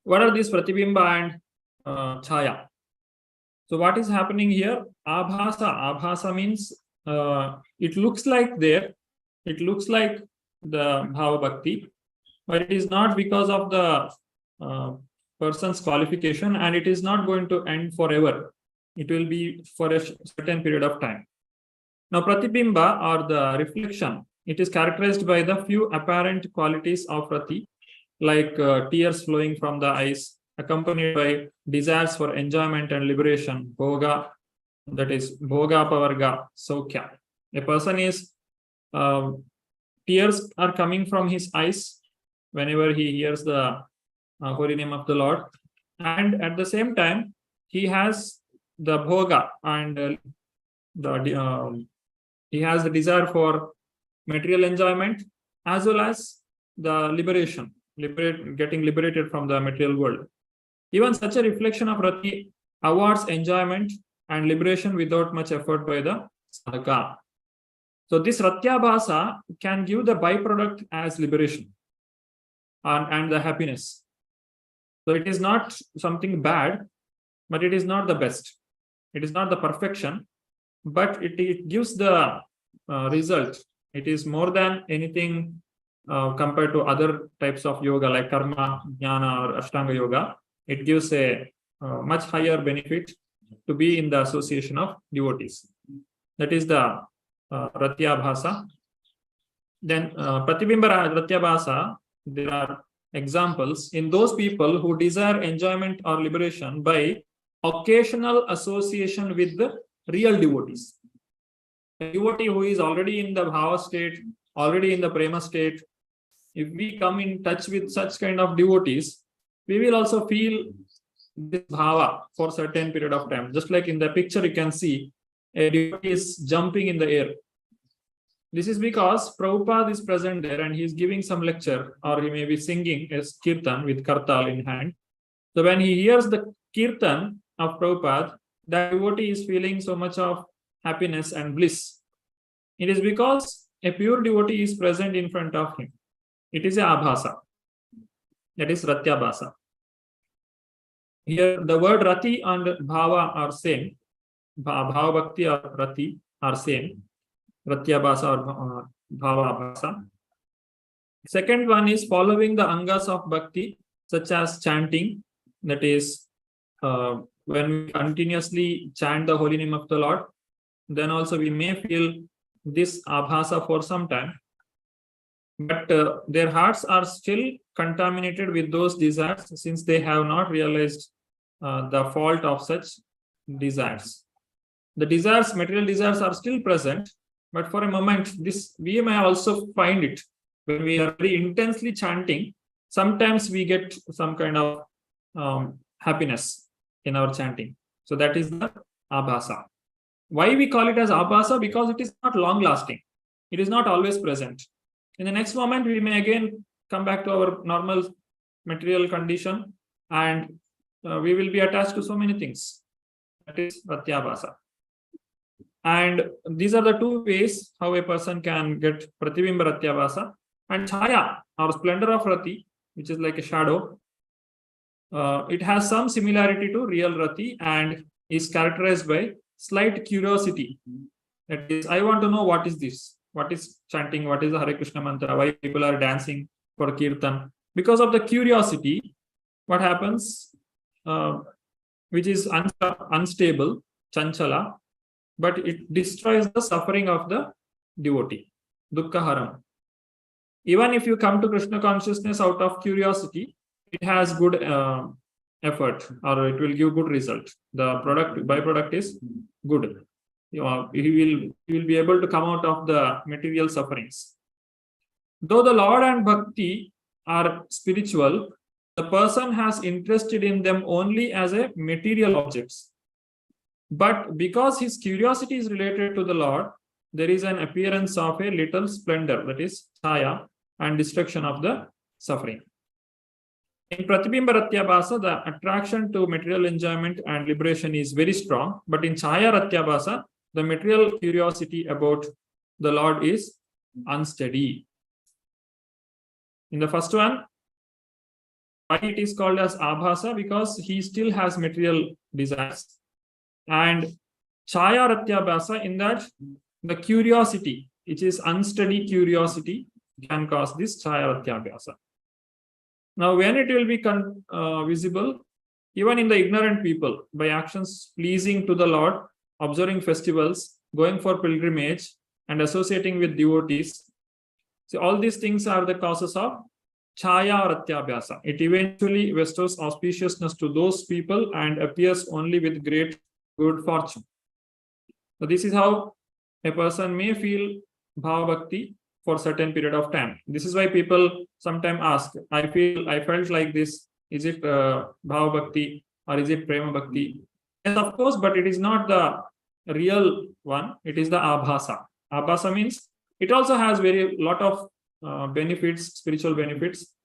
Speaker 1: what are these Pratibimba and Chaya? So what is happening here? Abhasa. Abhasa means it looks like there. It looks like the Bhava Bhakti, but it is not because of the person's qualification, and it is not going to end forever. It will be for a certain period of time. Now, Pratibimba or the reflection, it is characterized by the few apparent qualities of Rati, like tears flowing from the eyes, accompanied by desires for enjoyment and liberation, bhoga, that is bhoga pavarga saukya. A person is, tears are coming from his eyes whenever he hears the holy name of the Lord, and at the same time, he has the bhoga and he has the desire for material enjoyment as well as the liberation, getting liberated from the material world. Even such a reflection of Rati awards enjoyment and liberation without much effort by the sadhaka. So this Ratyabhasa can give the byproduct as liberation and the happiness. So it is not something bad, but it is not the best. It is not the perfection, but it gives the result. It is more than anything compared to other types of yoga like karma, jnana, or ashtanga yoga. It gives a much higher benefit to be in the association of devotees. That is the Ratyabhasa. Then Pratibimba Ratyabhasa, there are examples in those people who desire enjoyment or liberation by occasional association with the real devotees. A devotee who is already in the bhava state, already in the prema state, if we come in touch with such kind of devotees, we will also feel this bhava for a certain period of time. Just like in the picture, you can see a devotee is jumping in the air. This is because Prabhupada is present there and he is giving some lecture, or he may be singing a kirtan with kartal in hand. So when he hears the kirtan of Prabhupada, that devotee is feeling so much of happiness and bliss. It is because a pure devotee is present in front of him. It is a abhasa. That is ratyabhasa. Here the word rati and bhava are same. Bhava bhakti or rati are same. Ratyabhasa or bhava bhasa. Second one is following the angas of bhakti, such as chanting. That is, when we continuously chant the holy name of the Lord, then also we may feel this abhasa for some time. But their hearts are still contaminated with those desires, since they have not realized the fault of such desires. The desires, material desires, are still present, but for a moment, this we may also find it when we are very intensely chanting. Sometimes we get some kind of happiness in our chanting. So that is the abhasa. Why we call it as abhasa? Because it is not long lasting. It is not always present. In the next moment, we may again come back to our normal material condition, and we will be attached to so many things. That is ratyabhasa. And these are the two ways how a person can get pratibimba ratyabhasa. And chaya, or splendor of rati, which is like a shadow, it has some similarity to real rati and is characterized by slight curiosity. That is, I want to know what is this, what is chanting, what is the Hare Krishna mantra, why people are dancing for kirtan. Because of the curiosity, what happens, which is unstable, chanchala, but it destroys the suffering of the devotee, dukkha haram. Even if you come to Krishna consciousness out of curiosity, it has good effort, or it will give good result. The byproduct is good. He will be able to come out of the material sufferings. Though the Lord and Bhakti are spiritual, the person has interested in them only as a material objects. But because his curiosity is related to the Lord, there is an appearance of a little splendor, that is chaya, and destruction of the suffering. In Pratibimba Ratyabhasa, the attraction to material enjoyment and liberation is very strong. But in Chaya Ratyabhasa, the material curiosity about the Lord is unsteady. In the first one, why it is called as Abhasa? Because he still has material desires. And Chaya Ratyabhasa, in that the curiosity, which is unsteady curiosity, can cause this Chaya Ratyabhasa. Now, when it will be visible, even in the ignorant people, by actions pleasing to the Lord, observing festivals, going for pilgrimage, and associating with devotees. So all these things are the causes of Chaya Ratyabhyasa. It eventually bestows auspiciousness to those people and appears only with great good fortune. So this is how a person may feel Bhava Bhakti for a certain period of time. This is why people sometimes ask, I felt like this, is it Bhava Bhakti or is it Prema Bhakti? Yes, of course, but it is not the real one. It is the Abhasa. Abhasa means it also has very lot of benefits, spiritual benefits.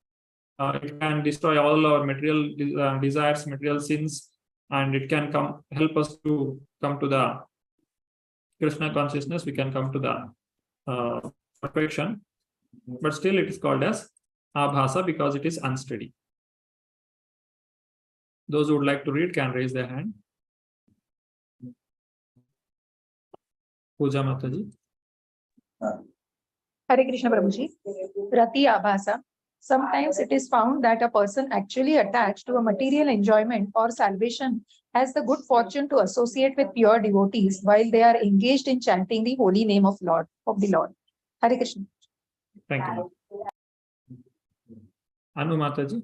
Speaker 1: It can destroy all our material desires, material sins, and it can help us to come to the Krishna consciousness. We can come to the perfection, but still it is called as Abhasa because it is unsteady. Those who would like to read can raise their hand. Puja Mataji.
Speaker 5: Hare Krishna Prabhuji. Rati Abhasa. Sometimes it is found that a person actually attached to a material enjoyment or salvation has the good fortune to associate with pure devotees while they are engaged in chanting the holy name of the Lord. Hare Krishna.
Speaker 1: Thank you. Anu Mataji.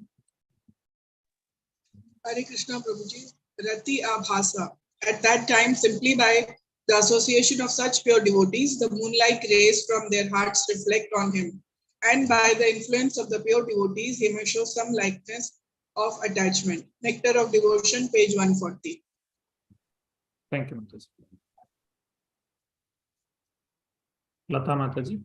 Speaker 2: Hare Krishna Prabhuji. Rati Abhasa. At that time, simply by the association of such pure devotees, the moonlight rays from their hearts reflect on him. And by the influence of the pure devotees, he may show some likeness of attachment. Nectar of Devotion, page 140.
Speaker 1: Thank you, Mataji. Lata Mataji.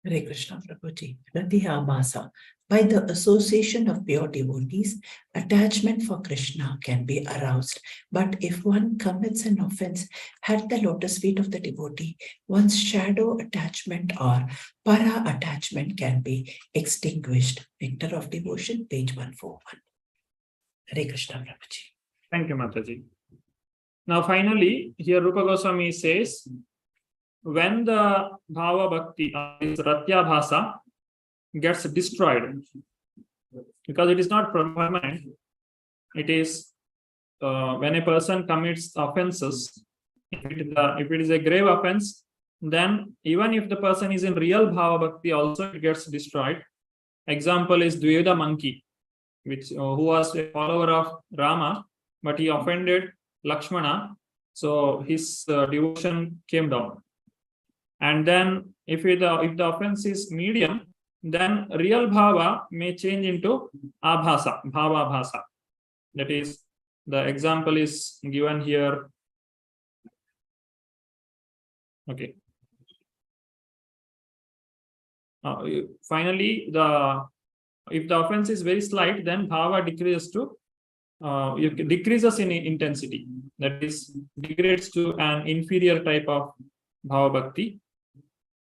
Speaker 3: Hare Krishna Prabhuji. Radhiya Masa. By the association of pure devotees, attachment for Krishna can be aroused. But if one commits an offense at the lotus feet of the devotee, one's shadow attachment or para attachment can be extinguished. Nectar of Devotion, page 141. Hare Krishna Prabhuji.
Speaker 1: Thank you, Mataji. Now, finally, here Rupa Goswami says, when the Bhava Bhakti, is Ratya Bhasa, gets destroyed, because it is not permanent, it is when a person commits offenses, if it is a grave offense, then even if the person is in real Bhava Bhakti, also it gets destroyed. Example is Dviveda monkey, who was a follower of Rama, but he offended Lakshmana, so his devotion came down. And then if the offense is medium, then real bhava may change into abhasa, bhava bhasa. That is, the example is given here. Okay. Finally, if the offense is very slight, then bhava decreases in intensity. That is, degrades to an inferior type of bhava bhakti.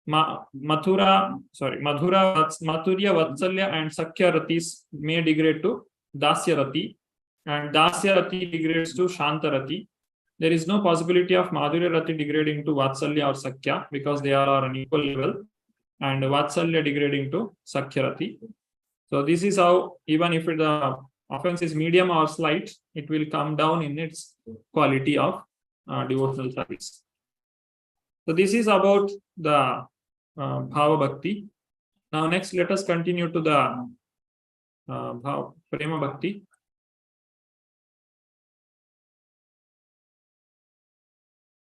Speaker 1: Madhurya, Vatsalya, and Sakhya Ratis may degrade to Dasya Rati, and Dasya Rati degrades to Shanta Rati. There is no possibility of Madhurya Rati degrading to Vatsalya or Sakhya because they are on an equal level, and Vatsalya degrading to Sakhya Rati. So this is how, even if the offense is medium or slight, it will come down in its quality of devotional service. So this is about the Bhava Bhakti. Now next, let us continue to the Prema Bhakti.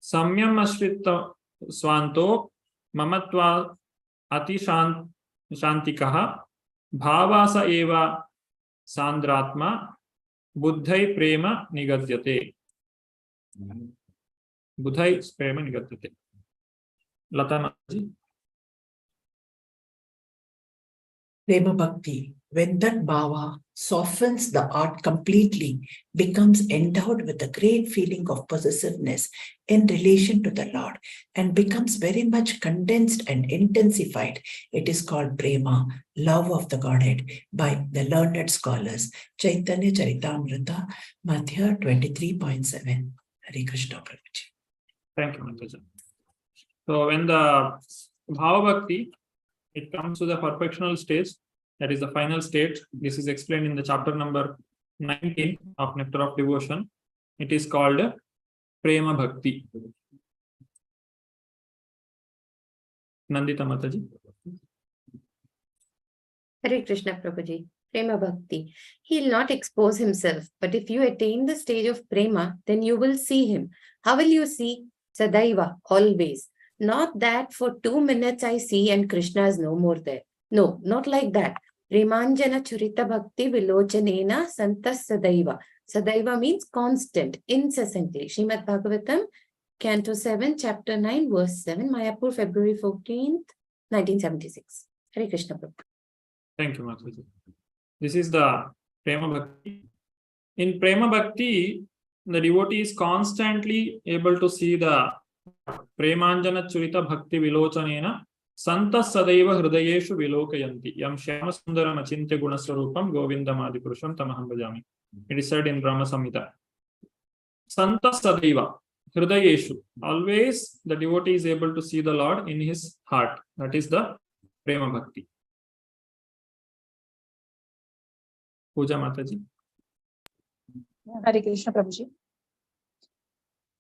Speaker 1: Samyam Ashrita Swanto Mamatva Ati Shantikaha Bhavasa Eva Sandratma Buddhai Prema Nigadyate. Buddhai Prema Nigadyate. Lata Mataji.
Speaker 3: Prema Bhakti, when that bhava softens the art completely, becomes endowed with a great feeling of possessiveness in relation to the Lord, and becomes very much condensed and intensified, it is called prema, love of the Godhead, by the learned scholars. Chaitanya Charitamrita, Madhya 23.7. Hare Krishna Prabhuji.
Speaker 1: Thank you, Mataji. So when the Bhava Bhakti, it comes to the perfectional stage, that is the final state. This is explained in the chapter number 19 of Nectar of Devotion. It is called Prema Bhakti. Nandita Mataji.
Speaker 6: Hare Krishna Prabhuji. Prema Bhakti. He will not expose himself, but if you attain the stage of Prema, then you will see him. How will you see? Sadaiva, always. Not that for 2 minutes I see and Krishna is no more there. No, not like that. Premanjana Churita Bhakti Vilochanena Santas Sadaiva. Sadaiva means constant, incessantly. Srimad Bhagavatam, Canto 7, Chapter 9, Verse 7, Mayapur, February 14th, 1976. Hare Krishna Prabhu.
Speaker 1: Thank you, Mataji. This is the Prema Bhakti. In Prema Bhakti, the devotee is constantly able to see the Premanjana Churita Bhakti Vilochanena Santa Sadaiva Hridayeshu Vilokayanti Yam Shyama Sundaram Achintya Gunaswarupam Govindam Adipurusham Tamaham Bhajami. It is said in Brahma Samhita. Santa Sadaiva Hridayeshu. Always the devotee is able to see the Lord in his heart. That is the Prema Bhakti. Puja Mataji.
Speaker 5: Hare Krishna Prabhuji.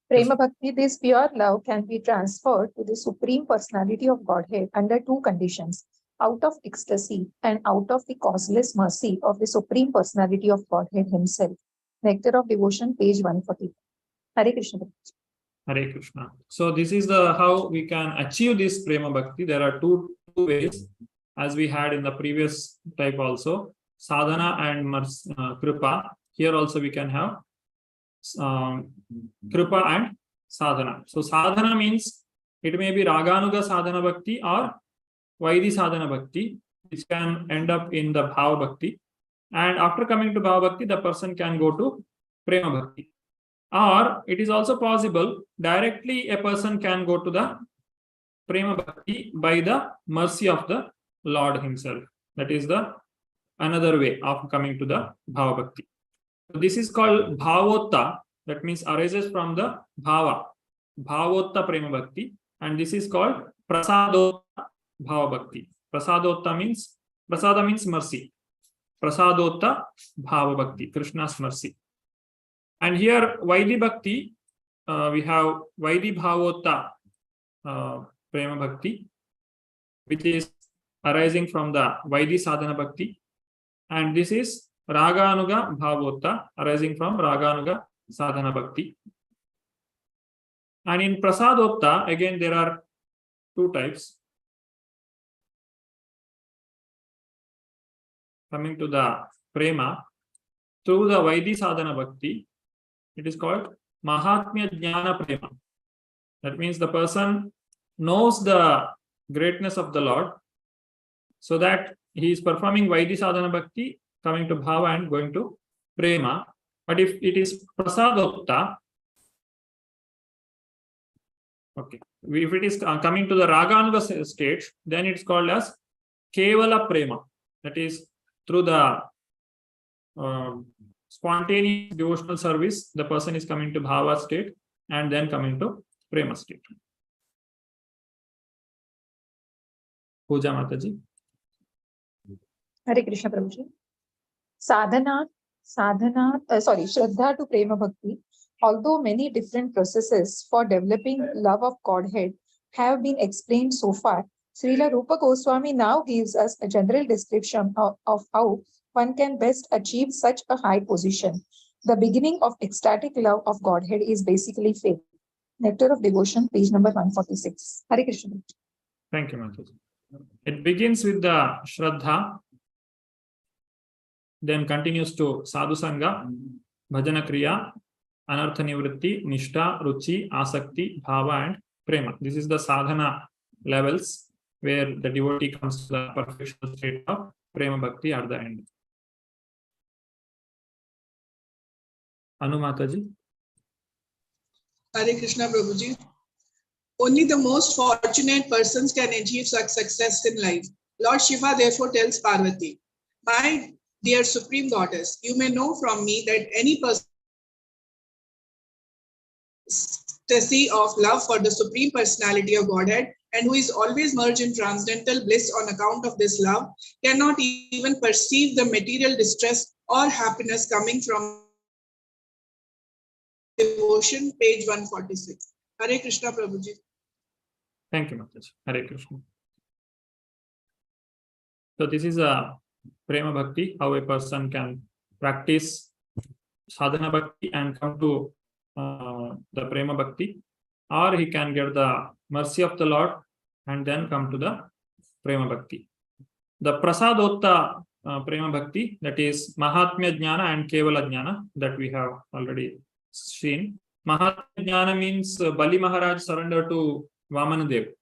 Speaker 5: Prema Bhakti, this pure love can be transferred to the Supreme Personality of Godhead under two conditions: out of ecstasy and out of the causeless mercy of the Supreme Personality of Godhead Himself. Nectar of Devotion, page 140. Hare Krishna.
Speaker 1: Hare Krishna. So this is the how we can achieve this Prema Bhakti. There are two ways, as we had in the previous type also, sadhana and kripa. Here also we can have kripa and sadhana. So sadhana means It may be Raganuga Sadhana Bhakti or Vaidhi Sadhana Bhakti, which can end up in the Bhava Bhakti. And after coming to Bhava Bhakti, the person can go to Prema Bhakti. Or it is also possible directly a person can go to the Prema Bhakti by the mercy of the Lord himself. That is the another way of coming to the Bhava Bhakti. So this is called Bhavotta, that means arises from the Bhava, Bhavotta Prema Bhakti, and this is called Prasadotta Bhava Bhakti. Prasadotta means, Prasada means mercy. Prasadotta Bhava Bhakti, Krishna's mercy. And here Vaidhi Bhakti, we have Vaidhi Bhavotta Prema Bhakti, which is arising from the Vaidhi Sadhana Bhakti. And this is Raganuga Bhavotta, arising from Raganuga Sadhana Bhakti. And in Prasadotta, again, there are two types. Coming to the Prema, through the Vaidhi Sadhana Bhakti, it is called Mahatmya Jnana Prema. That means the person knows the greatness of the Lord, so that he is performing Vaidhi Sadhana Bhakti, coming to Bhava and going to Prema. But if it is Prasadotta, okay, if it is coming to the Raganuga stage, then it's called as Kevala Prema. That is through the spontaneous devotional service, the person is coming to Bhava state and then coming to Prema state. Puja Mataji.
Speaker 5: Hare Krishna Prabhuji. Shraddha to Prema Bhakti. Although many different processes for developing love of Godhead have been explained so far, Srila Rupa Goswami now gives us a general description of how one can best achieve such a high position. The beginning of ecstatic love of Godhead is basically faith. Nectar of Devotion, page number 146. Hare Krishna.
Speaker 1: Thank you, Mataji. It begins with the Shraddha, then continues to Sadhu Sangha, Bhajana Kriya, Anartha Nivritti, Nishta, Ruchi, Asakti, Bhava and Prema. This is the sadhana levels where the devotee comes to the perfection state of Prema Bhakti at the end. Anu Mataji.
Speaker 2: Hare Krishna Prabhuji. Only the most fortunate persons can achieve such success in life. Lord Shiva therefore tells Parvati, my dear Supreme Goddess, you may know from me that any person ecstasy of love for the Supreme Personality of Godhead and who is always merged in transcendental bliss on account of this love cannot even perceive the material distress or happiness coming from devotion, page 146. Hare Krishna Prabhuji.
Speaker 1: Thank you, Mataji. Hare Krishna. So this is a Prema Bhakti, how a person can practice Sadhana Bhakti and come to the Prema Bhakti, or he can get the mercy of the Lord and then come to the Prema Bhakti. The Prasadotta Prema Bhakti, that is Mahatmya Jnana and Kevala Jnana, that we have already seen. Mahatmya Jnana means Bali Maharaj surrendered to Vamanadev.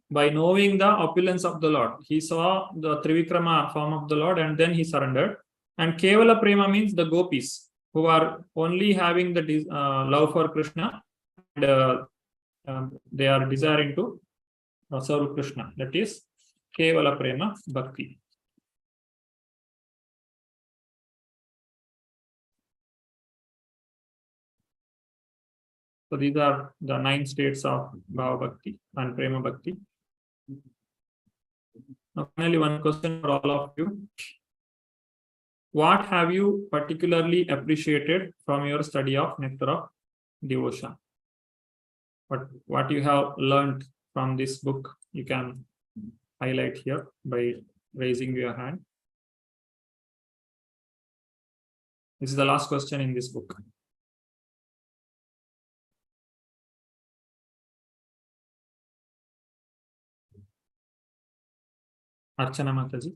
Speaker 1: By knowing the opulence of the Lord, he saw the Trivikrama form of the Lord and then he surrendered. And Kevala Prema means the gopis, who are only having the love for Krishna and they are desiring to serve Krishna. That is Kevala Prema Bhakti. So these are the 9 states of Bhava Bhakti and Prema Bhakti. Now finally, one question for all of you. What have you particularly appreciated from your study of Nectar of Devotion? What you have learned from this book, you can highlight here by raising your hand. This is the last question in this book. Archana Mataji.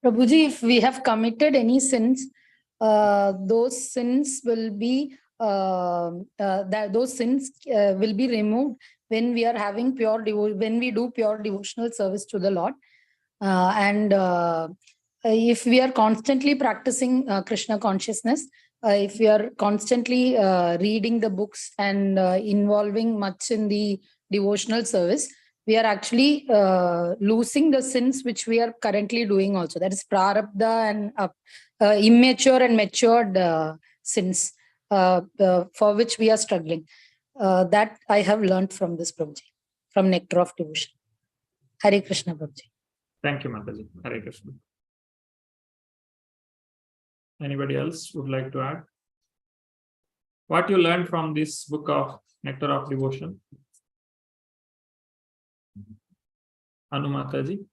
Speaker 4: Prabhuji, if we have committed any sins, those sins will be those sins will be removed when we are having when we do pure devotional service to the Lord. If we are constantly practicing Krishna consciousness, if we are constantly reading the books and involving much in the devotional service, we are actually losing the sins which we are currently doing also. That is prarabdha and immature and matured sins for which we are struggling. That I have learned from this Prabhuji, from Nectar of Devotion. Hare Krishna, Prabhuji.
Speaker 1: Thank you, Mataji. Hare Krishna. Anybody else would like to add? What you learned from this book of Nectar of Devotion? Anu Mataji.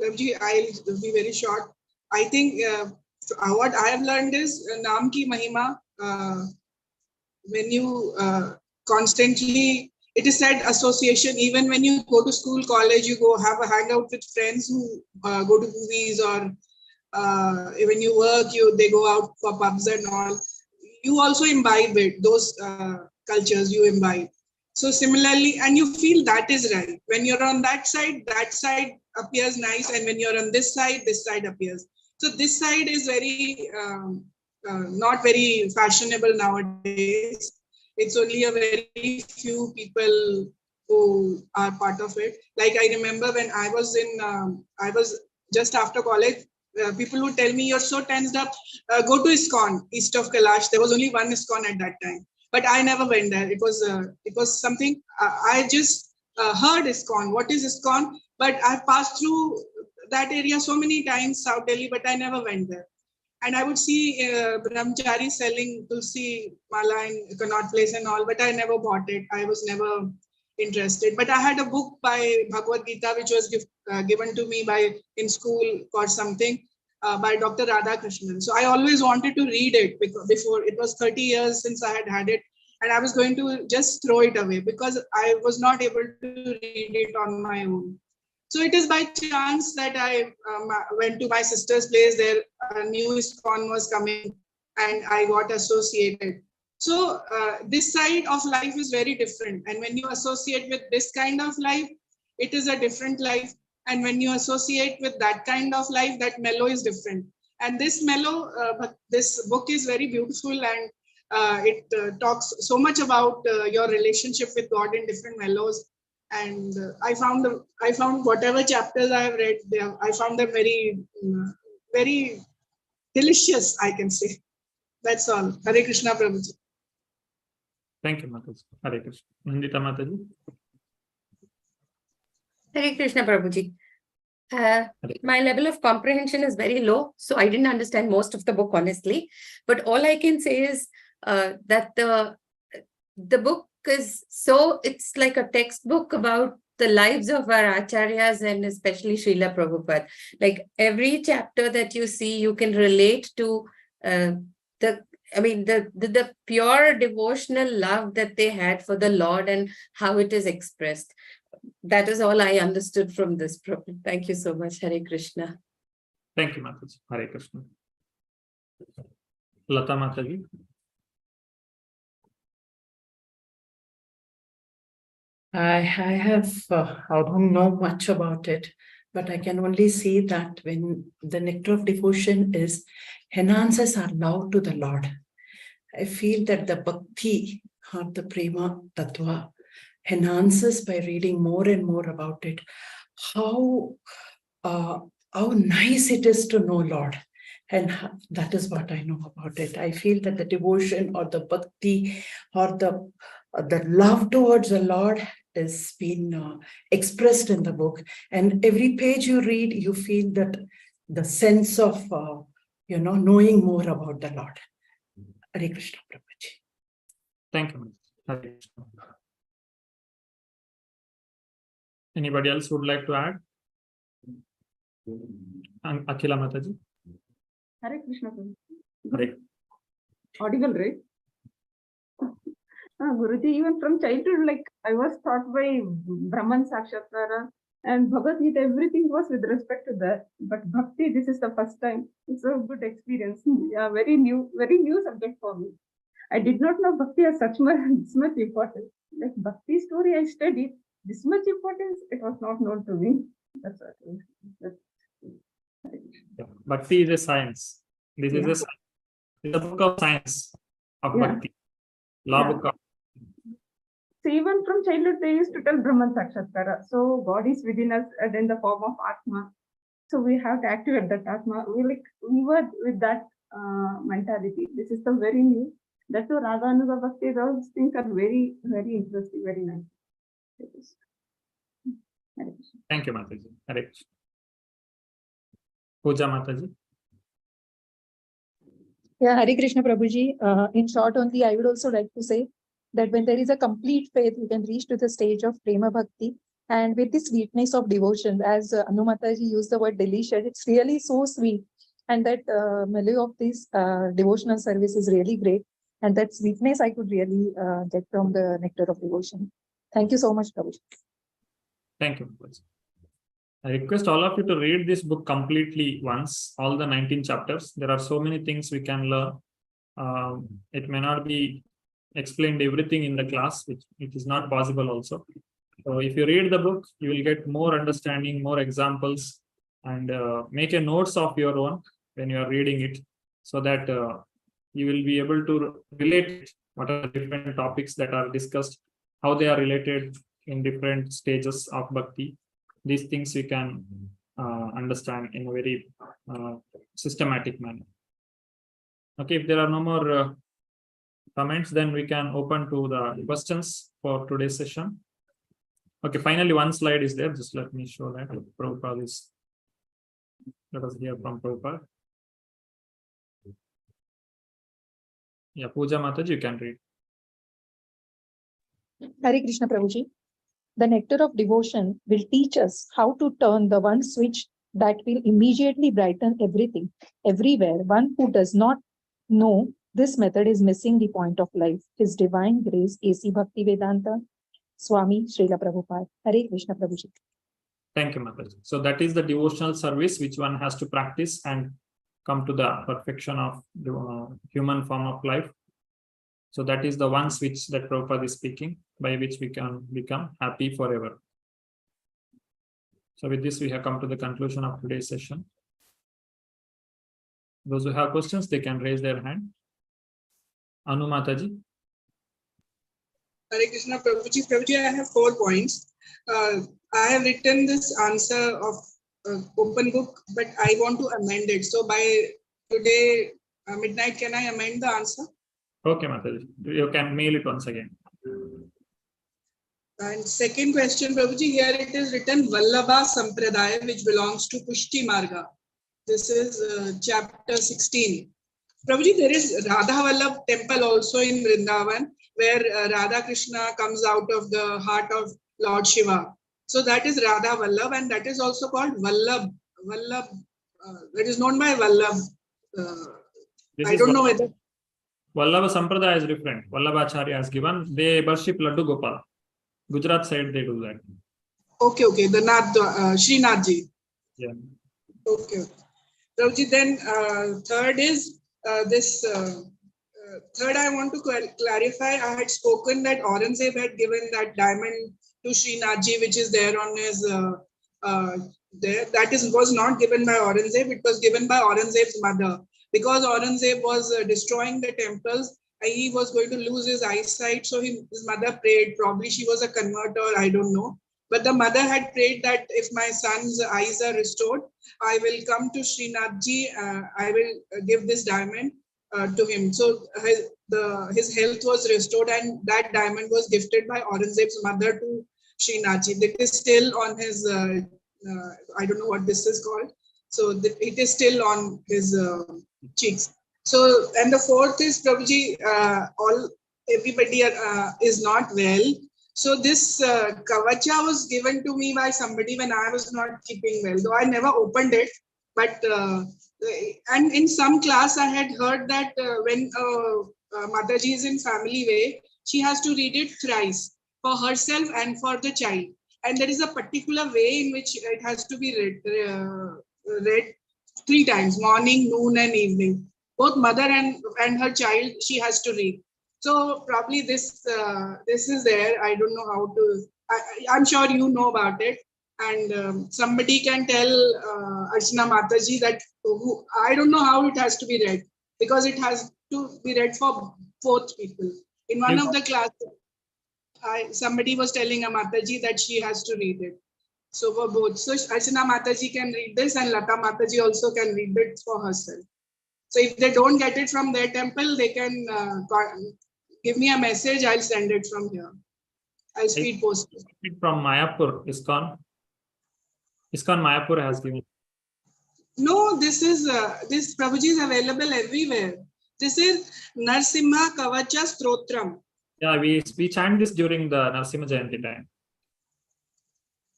Speaker 2: Prabhuji, I'll be very short. I think what I have learned is Naam ki Mahima. When you constantly, it is said association, even when you go to school, college, you go have a hangout with friends who go to movies, or when you work, they go out for pubs and all. You also imbibe it, those cultures you imbibe. So similarly, and you feel that is right. When you're on that side appears nice, and when you're on this side appears. So this side is very not very fashionable nowadays. It's only a very few people who are part of it. Like I remember when I was just after college, people would tell me, you're so tensed up, go to ISKCON, east of Kailash. There was only one ISKCON at that time. But I never went there. It was something, I just heard ISKCON. What is ISKCON? But I passed through that area so many times, South Delhi, but I never went there. And I would see brahmachari selling tulsi mala in Connaught Place and all, but I never bought it. I was never interested. But I had a book by Bhagavad Gita, which was given to me in school or something by Dr. Radhakrishnan. So I always wanted to read it before. It was 30 years since I had it. And I was going to just throw it away because I was not able to read it on my own. So it is by chance that I went to my sister's place. There a new ISKCON was coming and I got associated. So this side of life is very different. And when you associate with this kind of life, it is a different life. And when you associate with that kind of life, that mellow is different. And this mellow, this book is very beautiful, and it talks so much about your relationship with God in different mellows. And I found whatever chapters I have read, I found them very, very delicious, I can say. That's all. Hare Krishna, Prabhuji.
Speaker 1: Thank you, Mataji. Hare Krishna. Nandita Mataji.
Speaker 6: Hare Krishna, Prabhuji. My level of comprehension is very low, so I didn't understand most of the book, honestly. But all I can say is that the book is it's like a textbook about the lives of our acharyas and especially Srila Prabhupada. Like every chapter that you see, you can relate to the pure devotional love that they had for the Lord and how it is expressed. That is all I understood from this problem. Thank you so much. Hare Krishna.
Speaker 1: Thank you, Mataji. Hare Krishna. Lata Mataji.
Speaker 3: I don't know much about it, but I can only say that when the nectar of devotion enhances our love to the Lord, I feel that the Bhakti or the Prema Tattva enhances by reading more and more about it. How nice it is to know Lord. And that is what I know about it. I feel that the devotion or the Bhakti or the love towards the Lord is being expressed in the book. And every page you read, you feel that the sense of, knowing more about the Lord. Hare Krishna, Prabhuji.
Speaker 1: Thank you. Hare Krishna. Anybody else would like to add? Akhila Mataji.
Speaker 7: Hare Krishna.
Speaker 1: Hare.
Speaker 7: Audible, right? Guruji, even from childhood, like I was taught by Brahman Sakshatkara, And Bhagavad Gita, everything was with respect to that. But Bhakti, this is the first time. It's a good experience. Yeah, very new subject for me. I did not know Bhakti has this much importance. Like Bhakti story I studied, this much importance, it was not known to me. That's what.
Speaker 1: Bhakti is a science. This is
Speaker 7: Yeah.
Speaker 1: a science. It's a book of science of
Speaker 7: Yeah.
Speaker 1: Bhakti. Law
Speaker 7: Yeah.
Speaker 1: book of.
Speaker 7: So even from childhood, they used to tell Brahman Sakshatkara. So God is within us and in the form of Atma. So we have to activate that Atma. We were with that mentality. This is the very new. That's why Radha Anuga Bhakti, those things are very, very interesting, very nice. Hare Krishna.
Speaker 1: Thank you, Mataji. Hare Krishna. Puja Mataji.
Speaker 5: Yeah, Hare Krishna Prabhuji. In short only, I would also like to say that when there is a complete faith, we can reach to the stage of Prema Bhakti. And with this sweetness of devotion, as Anu Mataji used the word delicious, it's really so sweet. And that melody of this devotional service is really great. And that sweetness I could really get from the nectar of devotion. Thank you so much, Prabhuji.
Speaker 1: Thank you, Mataji. I request all of you to read this book completely once, all the 19 chapters. There are so many things we can learn. It may not be explained everything in the class, which it is not possible also. So if you read the book, you will get more understanding, more examples, and make a notes of your own when you are reading it, so that you will be able to relate what are the different topics that are discussed, how they are related in different stages of Bhakti. These things we can understand in a very systematic manner. Okay, if there are no more comments, then we can open to the questions for today's session. Okay, finally, one slide is there. Just let me show that. Prabhupada is. Let us hear from Prabhupada. Yeah, Puja Mataji, you can read.
Speaker 5: Hare Krishna Prabhuji. The nectar of devotion will teach us how to turn the one switch that will immediately brighten everything, everywhere. One who does not know this method is missing the point of life. His divine grace, A.C. Bhakti Vedanta, Swami Srila Prabhupada. Hare Krishna Prabhuji.
Speaker 1: Thank you, Mataji. So that is the devotional service which one has to practice and come to the perfection of the human form of life. So that is the one switch that Prabhupada is speaking, by which we can become happy forever. So with this, we have come to the conclusion of today's session. Those who have questions, they can raise their hand. Anu Mataji.
Speaker 2: Hare Krishna Prabhuji. Prabhuji, I have 4 points. I have written this answer of open book, but I want to amend it. So by today midnight, can I amend the answer?
Speaker 1: Okay, Mataji. You can mail it once again.
Speaker 2: And second question, Prabhuji, here it is written Vallabha Sampradaya, which belongs to Pushti Marga. This is chapter 16. Prabhuji, there is Radha Vallabh temple also in Vrindavan, where Radha Krishna comes out of the heart of Lord Shiva. So that is Radha Vallabh, and that is also called Vallabh. Vallabh, that is known by Vallabh. I don't know whether.
Speaker 1: Vallabha Sampradaya is different. Vallabhacharya has given. They worship Laddu Gopal. Gujarat side, they do that.
Speaker 2: Okay, the Nath, Srinathji.
Speaker 1: Yeah.
Speaker 2: Okay. Prabhuji, then third is this. Third, I want to clarify. I had spoken that Aurangzeb had given that diamond to Srinathji, which is there on his there. That was not given by Aurangzeb. It was given by Aurangzeb's mother, because Aurangzeb was destroying the temples. He was going to lose his eyesight, so his mother prayed. Probably she was a converter, I don't know. But the mother had prayed that if my son's eyes are restored, I will come to Srinathji. I will give this diamond to him. So his health was restored, and that diamond was gifted by Aurangzeb's mother to Srinathji. It is still on his, I don't know what this is called. So it is still on his cheeks. So, and the fourth is, Prabhuji, everybody is not well. So this kavacha was given to me by somebody when I was not keeping well, though I never opened it. But and in some class I had heard that when Mataji is in family way, she has to read it thrice for herself and for the child. and there is a particular way in which it has to be read 3 times, morning, noon, and evening. Both mother and her child, she has to read. So probably this is there. I don't know how to. I'm sure you know about it, and somebody can tell Archana Mataji that I don't know how it has to be read, because it has to be read for both people. In one of the classes, somebody was telling a Mataji that she has to read it. So for both, so Archana Mataji can read this, and Lata Mataji also can read it for herself. So if they don't get it from their temple, they can give me a message. I'll send it from here. I'll speed post it.
Speaker 1: From Mayapur, ISKCON. ISKCON Mayapur has given.
Speaker 2: No, this Prabhuji is available everywhere. This is Narsimha Kavacha Strotram.
Speaker 1: Yeah, we chant this during the Narsimha Jayanti time.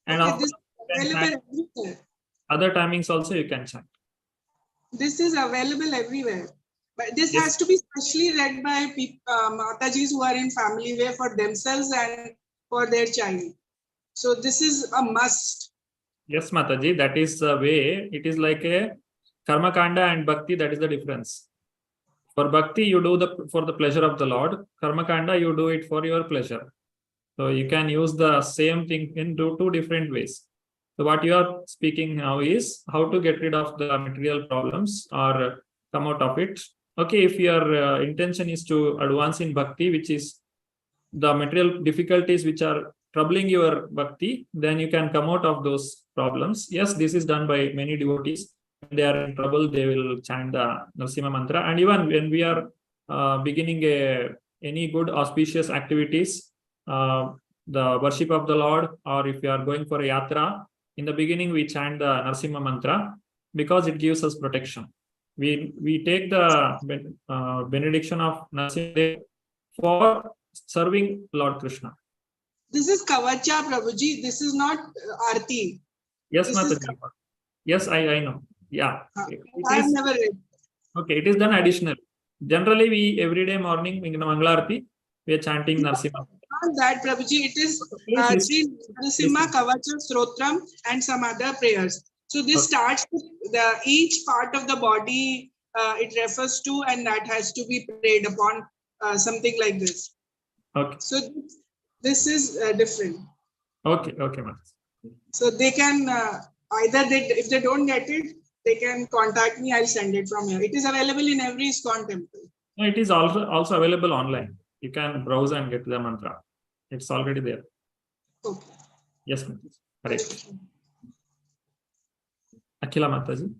Speaker 1: And
Speaker 2: okay, this is available everywhere.
Speaker 1: Other timings also you can chant.
Speaker 2: This is available everywhere. But this has to be specially read by Matajis who are in family way for themselves and for their child. So this is a must.
Speaker 1: Yes, Mataji, that is the way. It is like a Karma Kanda and Bhakti, that is the difference. For Bhakti, you do for the pleasure of the Lord. Karma Kanda, you do it for your pleasure. So you can use the same thing in two different ways. So what you are speaking now is how to get rid of the material problems or come out of it. Okay, if your intention is to advance in Bhakti, which is the material difficulties which are troubling your Bhakti, then you can come out of those problems. Yes, this is done by many devotees. When they are in trouble, they will chant the Narsimha mantra. And even when we are beginning any good auspicious activities, the worship of the Lord, or if you are going for a yatra, in the beginning we chant the Narsimha mantra because it gives us protection. We take the benediction of Narsimha for serving Lord Krishna.
Speaker 2: This is Kavacha, Prabhuji. This is not Aarti.
Speaker 1: Yes, Mataji. Yes, I know. Yeah.
Speaker 2: I have never read.
Speaker 1: Okay, it is done additional. Generally, we every day morning in Mangalarti, we are chanting Narsimha.
Speaker 2: Not that, Prabhuji. It is Sri Narsimha Kavacha Strotram and some other prayers. So this starts with each part of the body it refers to, and that has to be prayed upon, something like this.
Speaker 1: Okay.
Speaker 2: So this is different.
Speaker 1: Okay, Mataji.
Speaker 2: So they can if they don't get it, they can contact me. I'll send it from here. It is available in every ISKCON temple.
Speaker 1: No, it is also available online. You can browse and get the mantra. It's already there.
Speaker 2: Okay.
Speaker 1: Yes, Mataji. Correct. Akhila Mataji.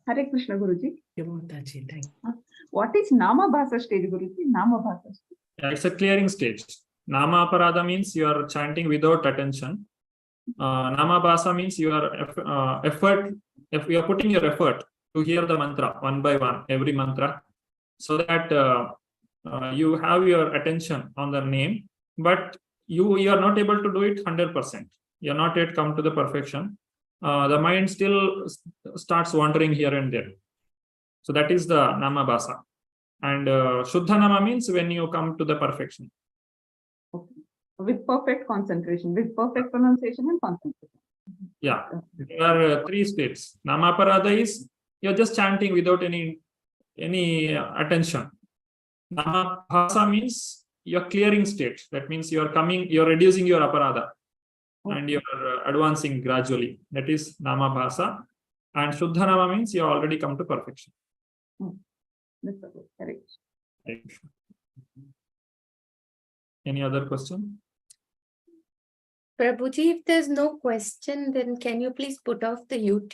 Speaker 7: Hare Krishna Guruji.
Speaker 3: Mataji, thank you.
Speaker 7: What is Nama Bhasa stage, Guruji? Nama Bhasa stage.
Speaker 1: Yeah, it's a clearing stage. Nama Aparada means you are chanting without attention. Nama Bhasa means you are if you are putting your effort to hear the mantra one by one, every mantra, so that you have your attention on the name, but you are not able to do it 100%. You are not yet come to the perfection. The mind still starts wandering here and there. So that is the Nama Bhasa. And Shuddha Nama means when you come to the perfection.
Speaker 7: Okay. With perfect concentration, with perfect pronunciation and concentration.
Speaker 1: Yeah, there are 3 states. Nama Parada is you're just chanting without any attention. Nama Bhasa means you're clearing state. That means you're reducing your aparada and you're advancing gradually. That is Nama Bhasa. And Shuddha Nama means you already come to perfection.
Speaker 7: That's correct.
Speaker 1: Any other question?
Speaker 6: Prabhuji, if there's no question, then can you please put off the YouTube?